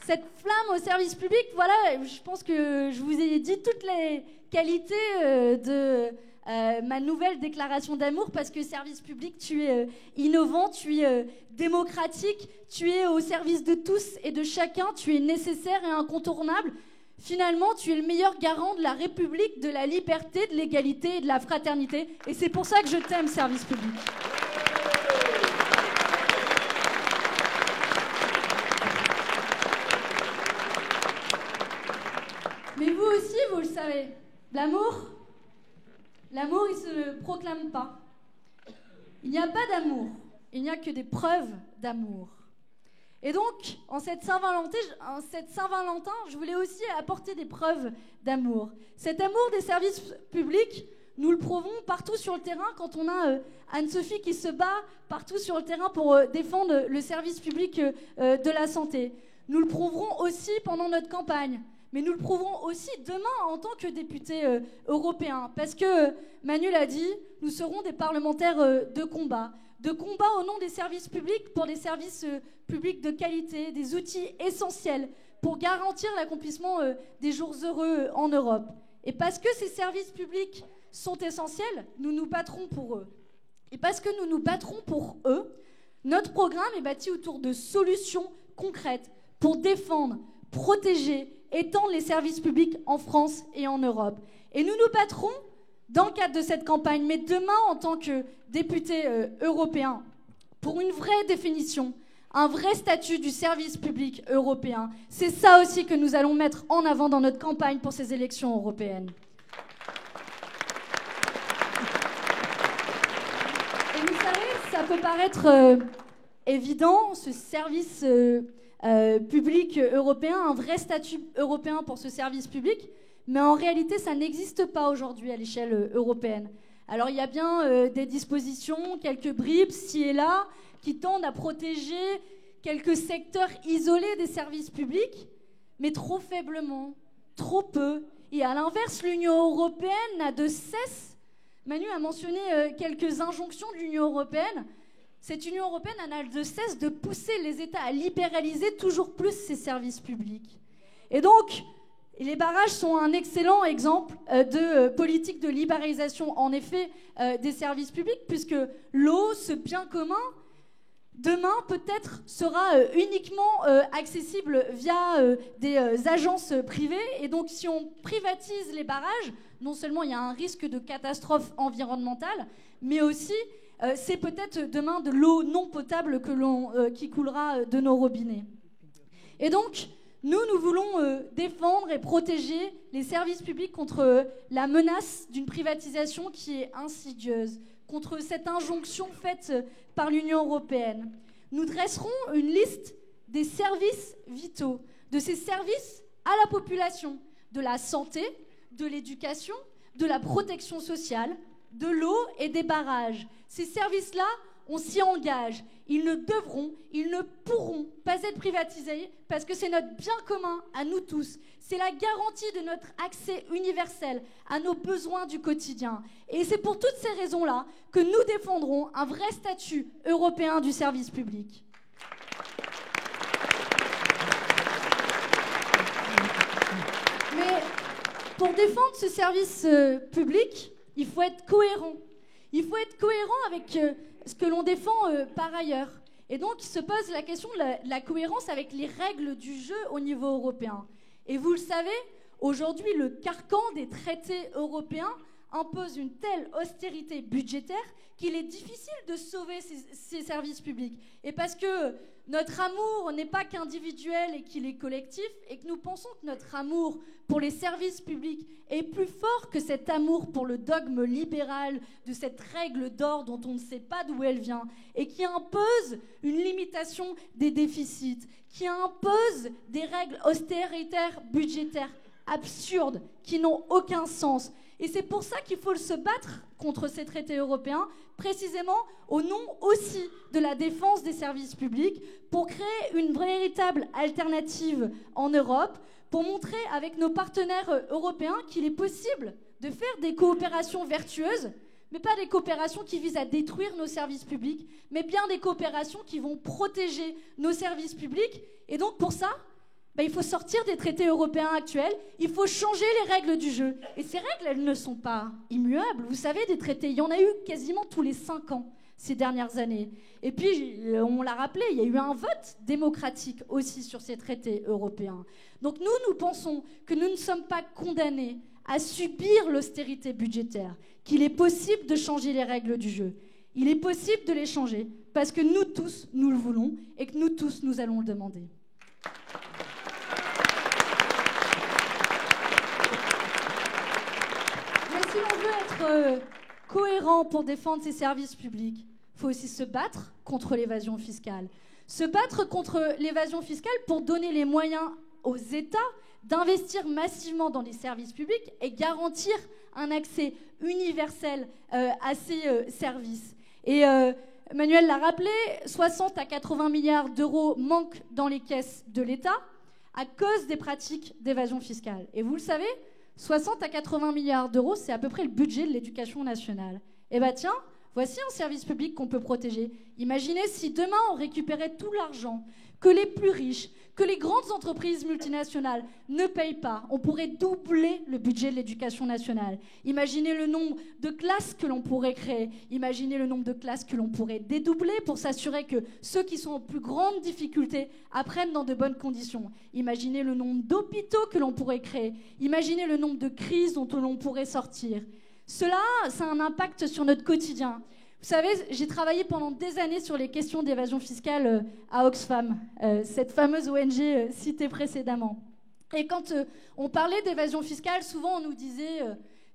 Cette flamme au service public, voilà, je pense que je vous ai dit toutes les qualités de ma nouvelle déclaration d'amour, parce que service public, tu es innovant, tu es démocratique, tu es au service de tous et de chacun, tu es nécessaire et incontournable. Finalement, tu es le meilleur garant de la République, de la liberté, de l'égalité et de la fraternité. Et c'est pour ça que je t'aime, service public. L'amour, il ne se proclame pas. Il n'y a pas d'amour, il n'y a que des preuves d'amour. Et donc, en cette Saint-Valentin, je voulais aussi apporter des preuves d'amour. Cet amour des services publics, nous le prouvons partout sur le terrain quand on a Anne-Sophie qui se bat partout sur le terrain pour défendre le service public de la santé. Nous le prouverons aussi pendant notre campagne. Mais nous le prouverons aussi demain en tant que députés européens. Parce que, Manu l'a dit, nous serons des parlementaires de combat au nom des services publics pour des services publics de qualité, des outils essentiels pour garantir l'accomplissement des jours heureux en Europe. Et parce que ces services publics sont essentiels, nous nous battrons pour eux. Et parce que nous nous battrons pour eux, notre programme est bâti autour de solutions concrètes pour défendre, protéger, étendre les services publics en France et en Europe. Et nous nous battrons dans le cadre de cette campagne, mais demain en tant que députés européens, pour une vraie définition, un vrai statut du service public européen. C'est ça aussi que nous allons mettre en avant dans notre campagne pour ces élections européennes. Et vous savez, ça peut paraître évident, ce service public européen, un vrai statut européen pour ce service public, mais en réalité, ça n'existe pas aujourd'hui à l'échelle européenne. Alors, il y a bien des dispositions, quelques bribes, ci et là, qui tendent à protéger quelques secteurs isolés des services publics, mais trop faiblement, trop peu. Et à l'inverse, l'Union européenne n'a de cesse, Manu a mentionné quelques injonctions de l'Union européenne, cette Union européenne n'a de cesse de pousser les États à libéraliser toujours plus ces services publics. Et donc, les barrages sont un excellent exemple de politique de libéralisation, en effet, des services publics, puisque l'eau, ce bien commun, demain, peut-être, sera uniquement accessible via des agences privées. Et donc, si on privatise les barrages, non seulement il y a un risque de catastrophe environnementale, mais aussi, c'est peut-être demain de l'eau non potable qui coulera de nos robinets. Et donc, nous voulons défendre et protéger les services publics contre la menace d'une privatisation qui est insidieuse, contre cette injonction faite par l'Union européenne. Nous dresserons une liste des services vitaux, de ces services à la population, de la santé, de l'éducation, de la protection sociale, de l'eau et des barrages. Ces services-là, on s'y engage. Ils ne devront, ils ne pourront pas être privatisés parce que c'est notre bien commun à nous tous. C'est la garantie de notre accès universel à nos besoins du quotidien. Et c'est pour toutes ces raisons-là que nous défendrons un vrai statut européen du service public. Mais pour défendre ce service public, il faut être cohérent. Il faut être cohérent avec ce que l'on défend par ailleurs. Et donc, il se pose la question de la cohérence avec les règles du jeu au niveau européen. Et vous le savez, aujourd'hui, le carcan des traités européens impose une telle austérité budgétaire qu'il est difficile de sauver ces services publics. Et parce que notre amour n'est pas qu'individuel et qu'il est collectif, et que nous pensons que notre amour pour les services publics est plus fort que cet amour pour le dogme libéral de cette règle d'or dont on ne sait pas d'où elle vient, et qui impose une limitation des déficits, qui impose des règles austéritaires budgétaires absurdes, qui n'ont aucun sens. Et c'est pour ça qu'il faut se battre contre ces traités européens, précisément au nom aussi de la défense des services publics, pour créer une véritable alternative en Europe, pour montrer avec nos partenaires européens qu'il est possible de faire des coopérations vertueuses, mais pas des coopérations qui visent à détruire nos services publics, mais bien des coopérations qui vont protéger nos services publics. Et donc pour ça, il faut sortir des traités européens actuels, il faut changer les règles du jeu. Et ces règles, elles ne sont pas immuables. Vous savez, des traités, il y en a eu quasiment tous les 5 ans ces dernières années. Et puis, on l'a rappelé, il y a eu un vote démocratique aussi sur ces traités européens. Donc nous pensons que nous ne sommes pas condamnés à subir l'austérité budgétaire, qu'il est possible de changer les règles du jeu. Il est possible de les changer, parce que nous tous, nous le voulons, et que nous tous, nous allons le demander. être cohérent pour défendre ses services publics, il faut aussi se battre contre l'évasion fiscale. Se battre contre l'évasion fiscale pour donner les moyens aux États d'investir massivement dans les services publics et garantir un accès universel à ces services. Et Manuel l'a rappelé, 60 à 80 milliards d'euros manquent dans les caisses de l'État à cause des pratiques d'évasion fiscale. Et vous le savez, 60 à 80 milliards d'euros, c'est à peu près le budget de l'éducation nationale. Eh bien tiens, voici un service public qu'on peut protéger. Imaginez si demain on récupérait tout l'argent que les plus riches, que les grandes entreprises multinationales ne payent pas. On pourrait doubler le budget de l'éducation nationale. Imaginez le nombre de classes que l'on pourrait créer. Imaginez le nombre de classes que l'on pourrait dédoubler pour s'assurer que ceux qui sont en plus grande difficulté apprennent dans de bonnes conditions. Imaginez le nombre d'hôpitaux que l'on pourrait créer. Imaginez le nombre de crises dont l'on pourrait sortir. Cela, ça a un impact sur notre quotidien. Vous savez, j'ai travaillé pendant des années sur les questions d'évasion fiscale à Oxfam, cette fameuse ONG citée précédemment. Et quand on parlait d'évasion fiscale, souvent on nous disait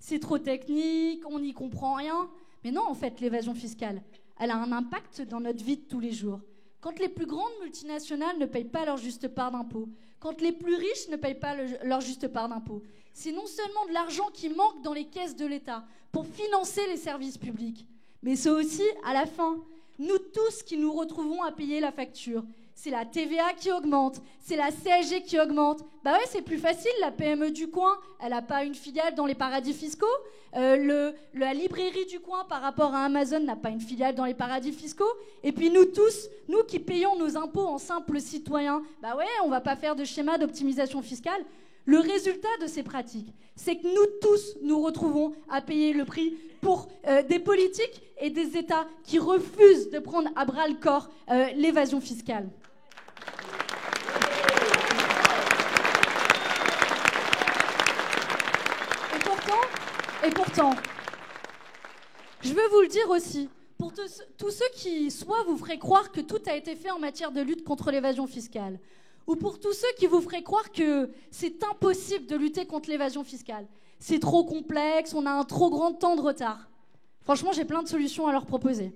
c'est trop technique, on n'y comprend rien. Mais non, en fait, l'évasion fiscale, elle a un impact dans notre vie de tous les jours. Quand les plus grandes multinationales ne payent pas leur juste part d'impôt, quand les plus riches ne payent pas leur juste part d'impôt, c'est non seulement de l'argent qui manque dans les caisses de l'État pour financer les services publics, mais c'est aussi, à la fin, nous tous qui nous retrouvons à payer la facture. C'est la TVA qui augmente, c'est la CSG qui augmente. Bah ouais, c'est plus facile, la PME du coin, elle n'a pas une filiale dans les paradis fiscaux. La librairie du coin par rapport à Amazon n'a pas une filiale dans les paradis fiscaux. Et puis nous tous, nous qui payons nos impôts en simples citoyens, bah ouais, on va pas faire de schéma d'optimisation fiscale. Le résultat de ces pratiques, c'est que nous tous nous retrouvons à payer le prix pour des politiques et des États qui refusent de prendre à bras-le-corps l'évasion fiscale. Et pourtant, je veux vous le dire aussi, pour tous ceux qui soit vous feraient croire que tout a été fait en matière de lutte contre l'évasion fiscale, ou pour tous ceux qui vous feraient croire que c'est impossible de lutter contre l'évasion fiscale. C'est trop complexe, on a un trop grand temps de retard. Franchement, j'ai plein de solutions à leur proposer.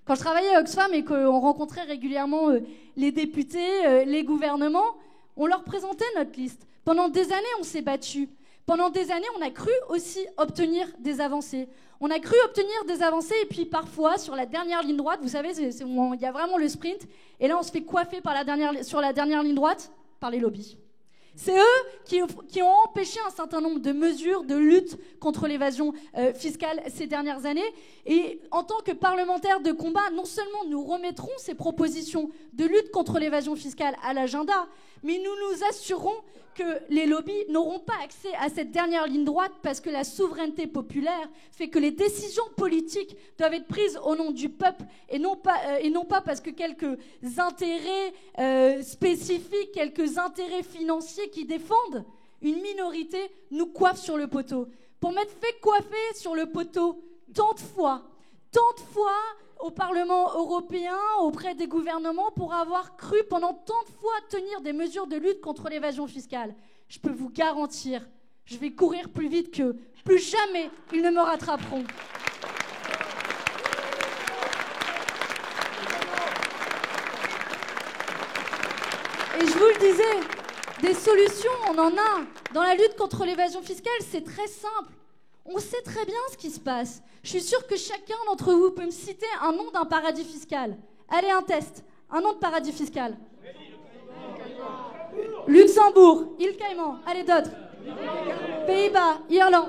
Quand je travaillais à Oxfam et qu'on rencontrait régulièrement les députés, les gouvernements, on leur présentait notre liste. Pendant des années, on s'est battus. Pendant des années, on a cru aussi obtenir des avancées. On a cru obtenir des avancées et puis parfois, sur la dernière ligne droite, vous savez, il y a vraiment le sprint, et là on se fait coiffer sur la dernière ligne droite par les lobbies. C'est eux qui ont empêché un certain nombre de mesures de lutte contre l'évasion fiscale ces dernières années. Et en tant que parlementaires de combat, non seulement nous remettrons ces propositions de lutte contre l'évasion fiscale à l'agenda, mais nous nous assurerons que les lobbies n'auront pas accès à cette dernière ligne droite parce que la souveraineté populaire fait que les décisions politiques doivent être prises au nom du peuple et non pas parce que quelques intérêts spécifiques, quelques intérêts financiers qui défendent une minorité nous coiffent sur le poteau. Pour m'être fait coiffer sur le poteau tant de fois au Parlement européen, auprès des gouvernements, pour avoir cru pendant tant de fois tenir des mesures de lutte contre l'évasion fiscale. Je peux vous garantir, je vais courir plus vite qu'eux. Plus jamais ils ne me rattraperont. Et je vous le disais, des solutions, on en a. Dans la lutte contre l'évasion fiscale, c'est très simple. On sait très bien ce qui se passe. Je suis sûre que chacun d'entre vous peut me citer un nom d'un paradis fiscal. Allez, un test. Un nom de paradis fiscal. Luxembourg, Île Caïman. Allez, d'autres. Pays-Bas, Irlande.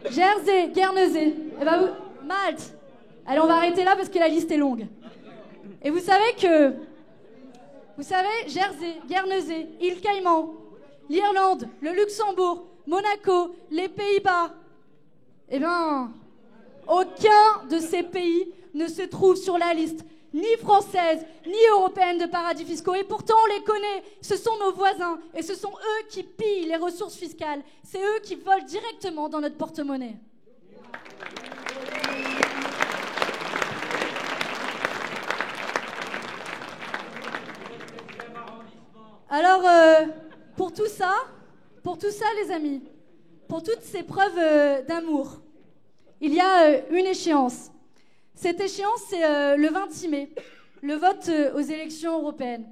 Jersey, Guernesey. Et ben Malte. Allez, on va arrêter là parce que la liste est longue. Et vous savez, Jersey, Guernesey, Île Caïman, l'Irlande, le Luxembourg, Monaco, les Pays-Bas, eh bien, aucun de ces pays ne se trouve sur la liste ni française, ni européenne de paradis fiscaux. Et pourtant, on les connaît. Ce sont nos voisins. Et ce sont eux qui pillent les ressources fiscales. C'est eux qui volent directement dans notre porte-monnaie. pour tout ça, les amis, pour toutes ces preuves d'amour, il y a une échéance. Cette échéance, c'est le 26 mai, le vote aux élections européennes.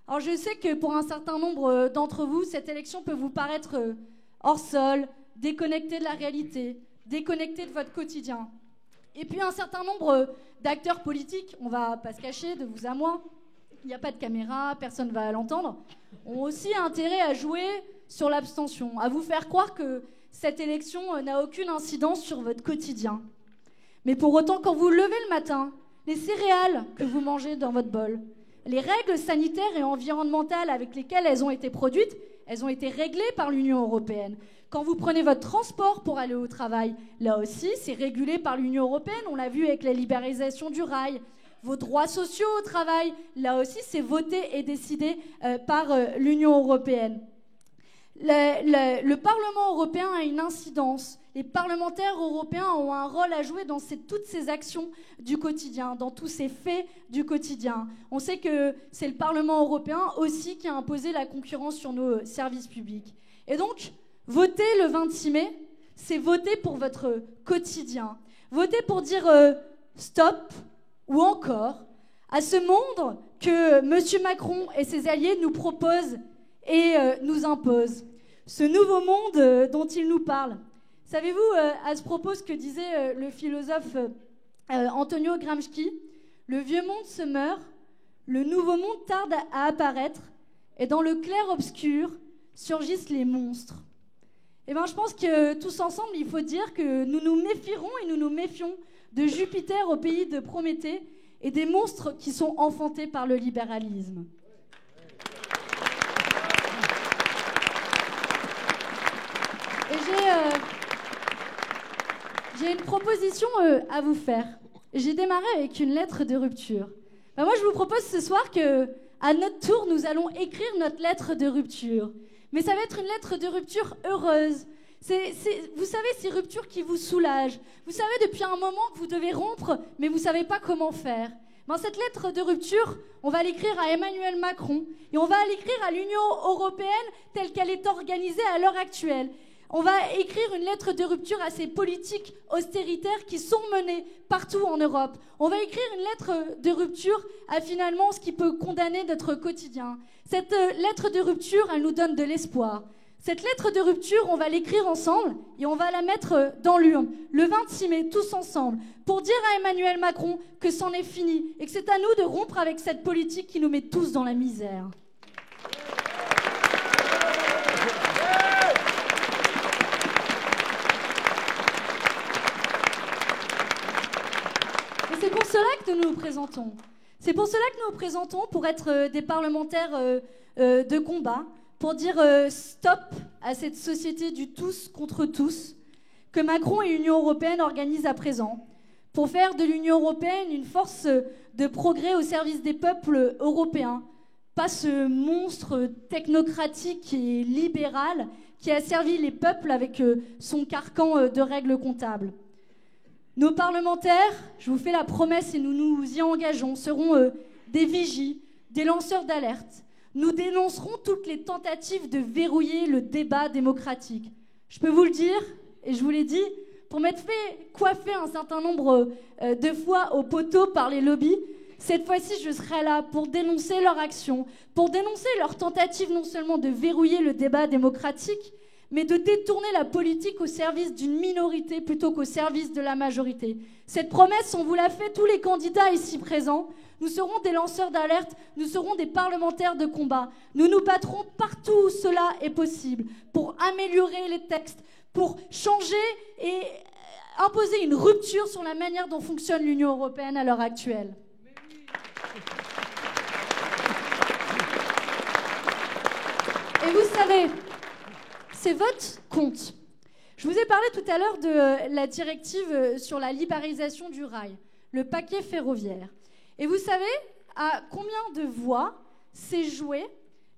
Alors je sais que pour un certain nombre d'entre vous, cette élection peut vous paraître hors sol, déconnectée de la réalité, déconnectée de votre quotidien. Et puis un certain nombre d'acteurs politiques, on ne va pas se cacher de vous à moi, il n'y a pas de caméra, personne ne va l'entendre, ont aussi intérêt à jouer sur l'abstention, à vous faire croire que cette élection n'a aucune incidence sur votre quotidien. Mais pour autant, quand vous levez le matin, les céréales que vous mangez dans votre bol, les règles sanitaires et environnementales avec lesquelles elles ont été produites, elles ont été réglées par l'Union européenne. Quand vous prenez votre transport pour aller au travail, là aussi, c'est régulé par l'Union européenne. On l'a vu avec la libéralisation du rail. Vos droits sociaux au travail, là aussi, c'est voté et décidé par l'Union européenne. Le Parlement européen a une incidence. Les parlementaires européens ont un rôle à jouer dans toutes ces actions du quotidien, dans tous ces faits du quotidien. On sait que c'est le Parlement européen aussi qui a imposé la concurrence sur nos services publics. Et donc, voter le 26 mai, c'est voter pour votre quotidien. Voter pour dire stop ou encore à ce monde que M. Macron et ses alliés nous proposent et nous imposent. Ce nouveau monde dont il nous parle. Savez-vous à ce propos ce que disait le philosophe Antonio Gramsci ? Le vieux monde se meurt, le nouveau monde tarde à apparaître, et dans le clair-obscur surgissent les monstres. Eh bien, je pense que tous ensemble, il faut dire que nous nous méfierons et nous nous méfions de Jupiter au pays de Prométhée et des monstres qui sont enfantés par le libéralisme. Et j'ai une proposition à vous faire. J'ai démarré avec une lettre de rupture. Ben moi, je vous propose ce soir qu'à notre tour, nous allons écrire notre lettre de rupture. Mais ça va être une lettre de rupture heureuse. Vous savez, ces ruptures qui vous soulagent. Vous savez, depuis un moment que vous devez rompre, mais vous ne savez pas comment faire. Ben, cette lettre de rupture, on va l'écrire à Emmanuel Macron et on va l'écrire à l'Union européenne telle qu'elle est organisée à l'heure actuelle. On va écrire une lettre de rupture à ces politiques austéritaires qui sont menées partout en Europe. On va écrire une lettre de rupture à finalement ce qui peut condamner notre quotidien. Cette lettre de rupture, elle nous donne de l'espoir. Cette lettre de rupture, on va l'écrire ensemble et on va la mettre dans l'urne le 26 mai, tous ensemble, pour dire à Emmanuel Macron que c'en est fini et que c'est à nous de rompre avec cette politique qui nous met tous dans la misère. C'est pour cela que nous nous présentons. C'est pour cela que nous nous présentons pour être des parlementaires de combat, pour dire stop à cette société du tous contre tous que Macron et l'Union européenne organisent à présent, pour faire de l'Union européenne une force de progrès au service des peuples européens, pas ce monstre technocratique et libéral qui a servi les peuples avec son carcan de règles comptables. Nos parlementaires, je vous fais la promesse et nous nous y engageons, seront des vigies, des lanceurs d'alerte. Nous dénoncerons toutes les tentatives de verrouiller le débat démocratique. Je peux vous le dire, et je vous l'ai dit, pour m'être fait coiffer un certain nombre de fois au poteau par les lobbies, cette fois-ci, je serai là pour dénoncer leur action, pour dénoncer leur tentative non seulement de verrouiller le débat démocratique, mais de détourner la politique au service d'une minorité plutôt qu'au service de la majorité. Cette promesse, on vous l'a fait, tous les candidats ici présents. Nous serons des lanceurs d'alerte, nous serons des parlementaires de combat. Nous nous battrons partout où cela est possible pour améliorer les textes, pour changer et imposer une rupture sur la manière dont fonctionne l'Union européenne à l'heure actuelle. Et vous savez, ces votes comptent. Je vous ai parlé tout à l'heure de la directive sur la libéralisation du rail, le paquet ferroviaire. Et vous savez à combien de voix s'est jouée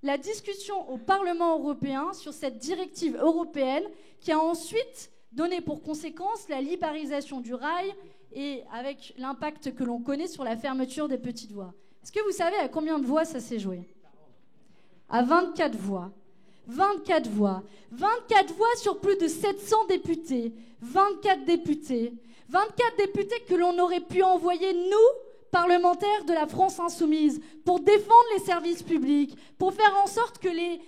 la discussion au Parlement européen sur cette directive européenne qui a ensuite donné pour conséquence la libéralisation du rail et avec l'impact que l'on connaît sur la fermeture des petites voies. Est-ce que vous savez à combien de voix ça s'est joué ? À 24 voix. 24 voix. 24 voix sur plus de 700 députés. 24 députés. 24 députés que l'on aurait pu envoyer, nous, parlementaires de la France insoumise, pour défendre les services publics, pour faire en sorte que les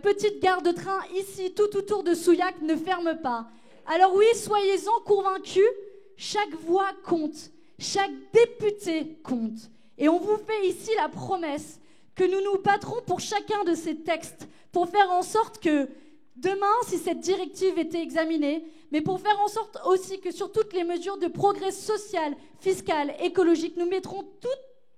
petites gares de train ici, tout autour de Souillac, ne ferment pas. Alors oui, soyez-en convaincus, chaque voix compte, chaque député compte. Et on vous fait ici la promesse que nous nous battrons pour chacun de ces textes, pour faire en sorte que demain, si cette directive était examinée, mais pour faire en sorte aussi que sur toutes les mesures de progrès social, fiscal, écologique, nous mettrons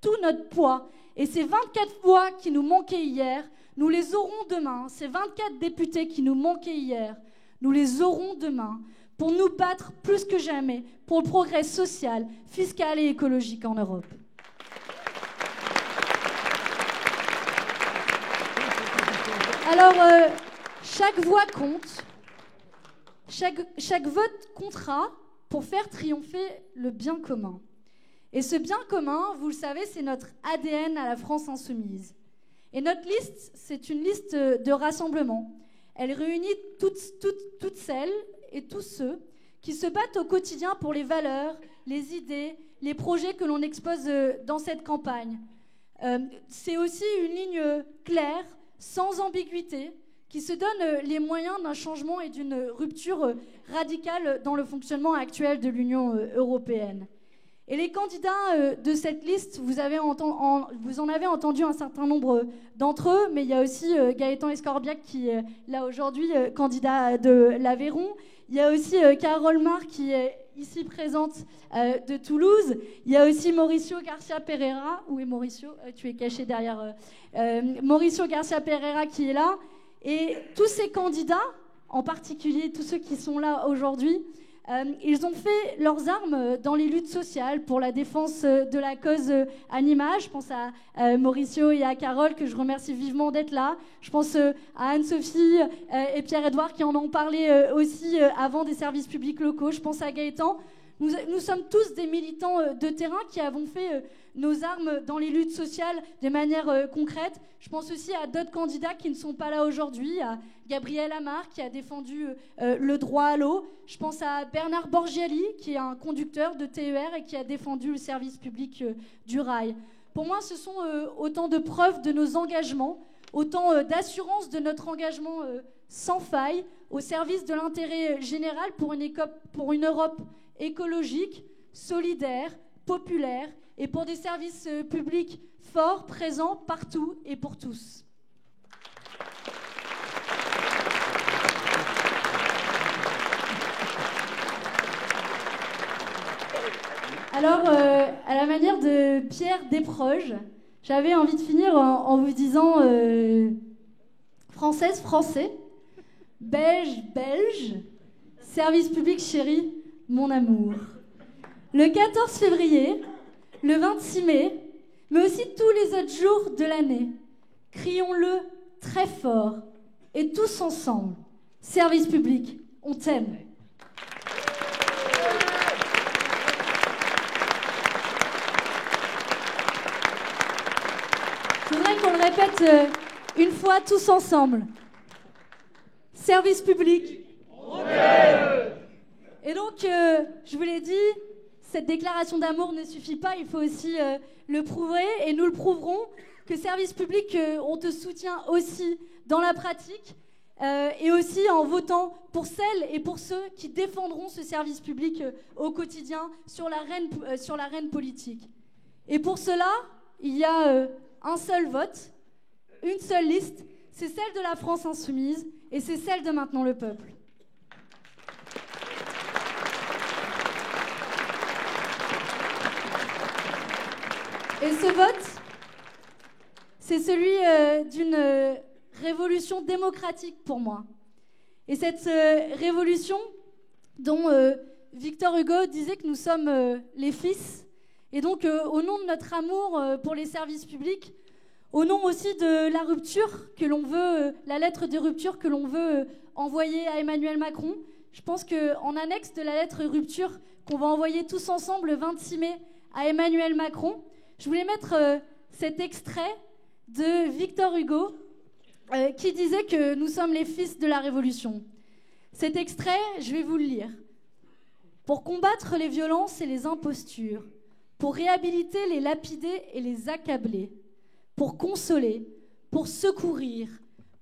tout notre poids. Et ces 24 voix qui nous manquaient hier, nous les aurons demain. Ces 24 députés qui nous manquaient hier, nous les aurons demain pour nous battre plus que jamais pour le progrès social, fiscal et écologique en Europe. Alors, chaque voix compte. Chaque vote comptera pour faire triompher le bien commun. Et ce bien commun, vous le savez, c'est notre ADN à la France insoumise. Et notre liste, c'est une liste de rassemblement. Elle réunit toutes celles et tous ceux qui se battent au quotidien pour les valeurs, les idées, les projets que l'on expose dans cette campagne. C'est aussi une ligne claire, sans ambiguïté, qui se donne les moyens d'un changement et d'une rupture radicale dans le fonctionnement actuel de l'Union européenne. Et les candidats de cette liste, vous en avez entendu un certain nombre d'entre eux, mais il y a aussi Gaëtan Escorbiac qui est là aujourd'hui, candidat de l'Aveyron. Il y a aussi Carole Mar qui est ici présente de Toulouse. Il y a aussi Mauricio Garcia Pereira. Où est Mauricio ? Tu es caché derrière. Mauricio Garcia Pereira qui est là. Et tous ces candidats, en particulier tous ceux qui sont là aujourd'hui, ils ont fait leurs armes dans les luttes sociales pour la défense de la cause animale. Je pense à Mauricio et à Carole, que je remercie vivement d'être là. Je pense à Anne-Sophie et Pierre-Edouard qui en ont parlé aussi avant des services publics locaux. Je pense à Gaëtan. Nous sommes tous des militants de terrain qui avons fait nos armes dans les luttes sociales de manière concrète. Je pense aussi à d'autres candidats qui ne sont pas là aujourd'hui, à Gabriel Amar qui a défendu le droit à l'eau. Je pense à Bernard Borgiali qui est un conducteur de TER et qui a défendu le service public du rail. Pour moi, ce sont autant de preuves de nos engagements, autant d'assurance de notre engagement sans faille au service de l'intérêt général pour une Europe écologique, solidaire, populaire et pour des services publics forts, présents partout et pour tous. Alors, à la manière de Pierre Desproges, j'avais envie de finir en vous disant Française, Français, Belge, Belge, service public chéri, mon amour. Le 14 février, le 26 mai, mais aussi tous les autres jours de l'année, crions-le très fort et tous ensemble. Service public, on t'aime. Je voudrais qu'on le répète une fois tous ensemble. Service public, on t'aime. Et donc, je vous l'ai dit, cette déclaration d'amour ne suffit pas, il faut aussi le prouver, et nous le prouverons, que service public, on te soutient aussi dans la pratique, et aussi en votant pour celles et pour ceux qui défendront ce service public au quotidien sur l'arène politique. Et pour cela, il y a un seul vote, une seule liste, c'est celle de la France insoumise, et c'est celle de Maintenant le peuple. Et ce vote, c'est celui d'une révolution démocratique pour moi. Et cette révolution dont Victor Hugo disait que nous sommes les fils, et donc au nom de notre amour pour les services publics, au nom aussi de la rupture que l'on veut, la lettre de rupture que l'on veut envoyer à Emmanuel Macron, je pense qu'en annexe de la lettre rupture qu'on va envoyer tous ensemble le 26 mai à Emmanuel Macron, je voulais mettre cet extrait de Victor Hugo qui disait que nous sommes les fils de la Révolution. Cet extrait, je vais vous le lire. Pour combattre les violences et les impostures, pour réhabiliter les lapidés et les accabler, pour consoler, pour secourir,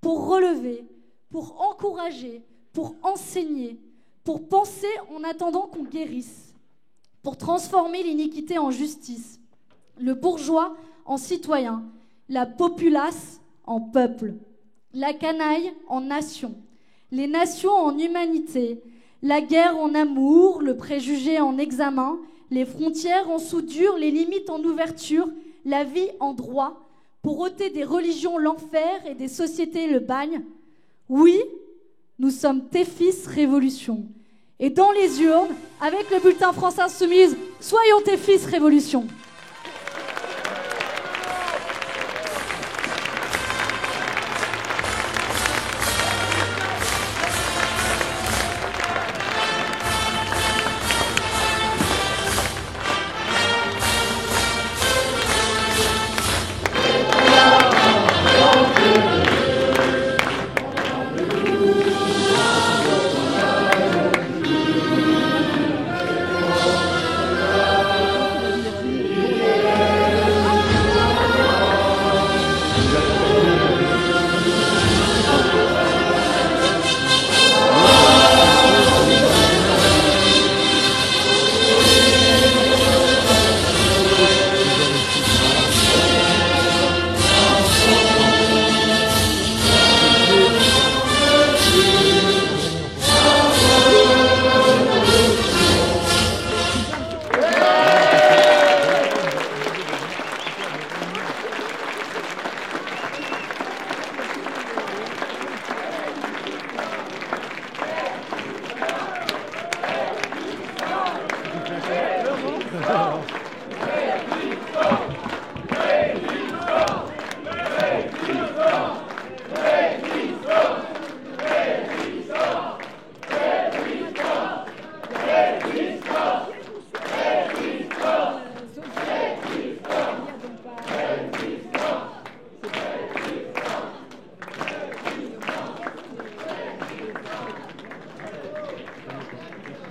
pour relever, pour encourager, pour enseigner, pour penser en attendant qu'on guérisse, pour transformer l'iniquité en justice, le bourgeois en citoyen, la populace en peuple, la canaille en nation, les nations en humanité, la guerre en amour, le préjugé en examen, les frontières en soudure, les limites en ouverture, la vie en droit, pour ôter des religions l'enfer et des sociétés le bagne. Oui, nous sommes tes fils révolution. Et dans les urnes, avec le bulletin France Insoumise, soyons tes fils révolution. Résistance!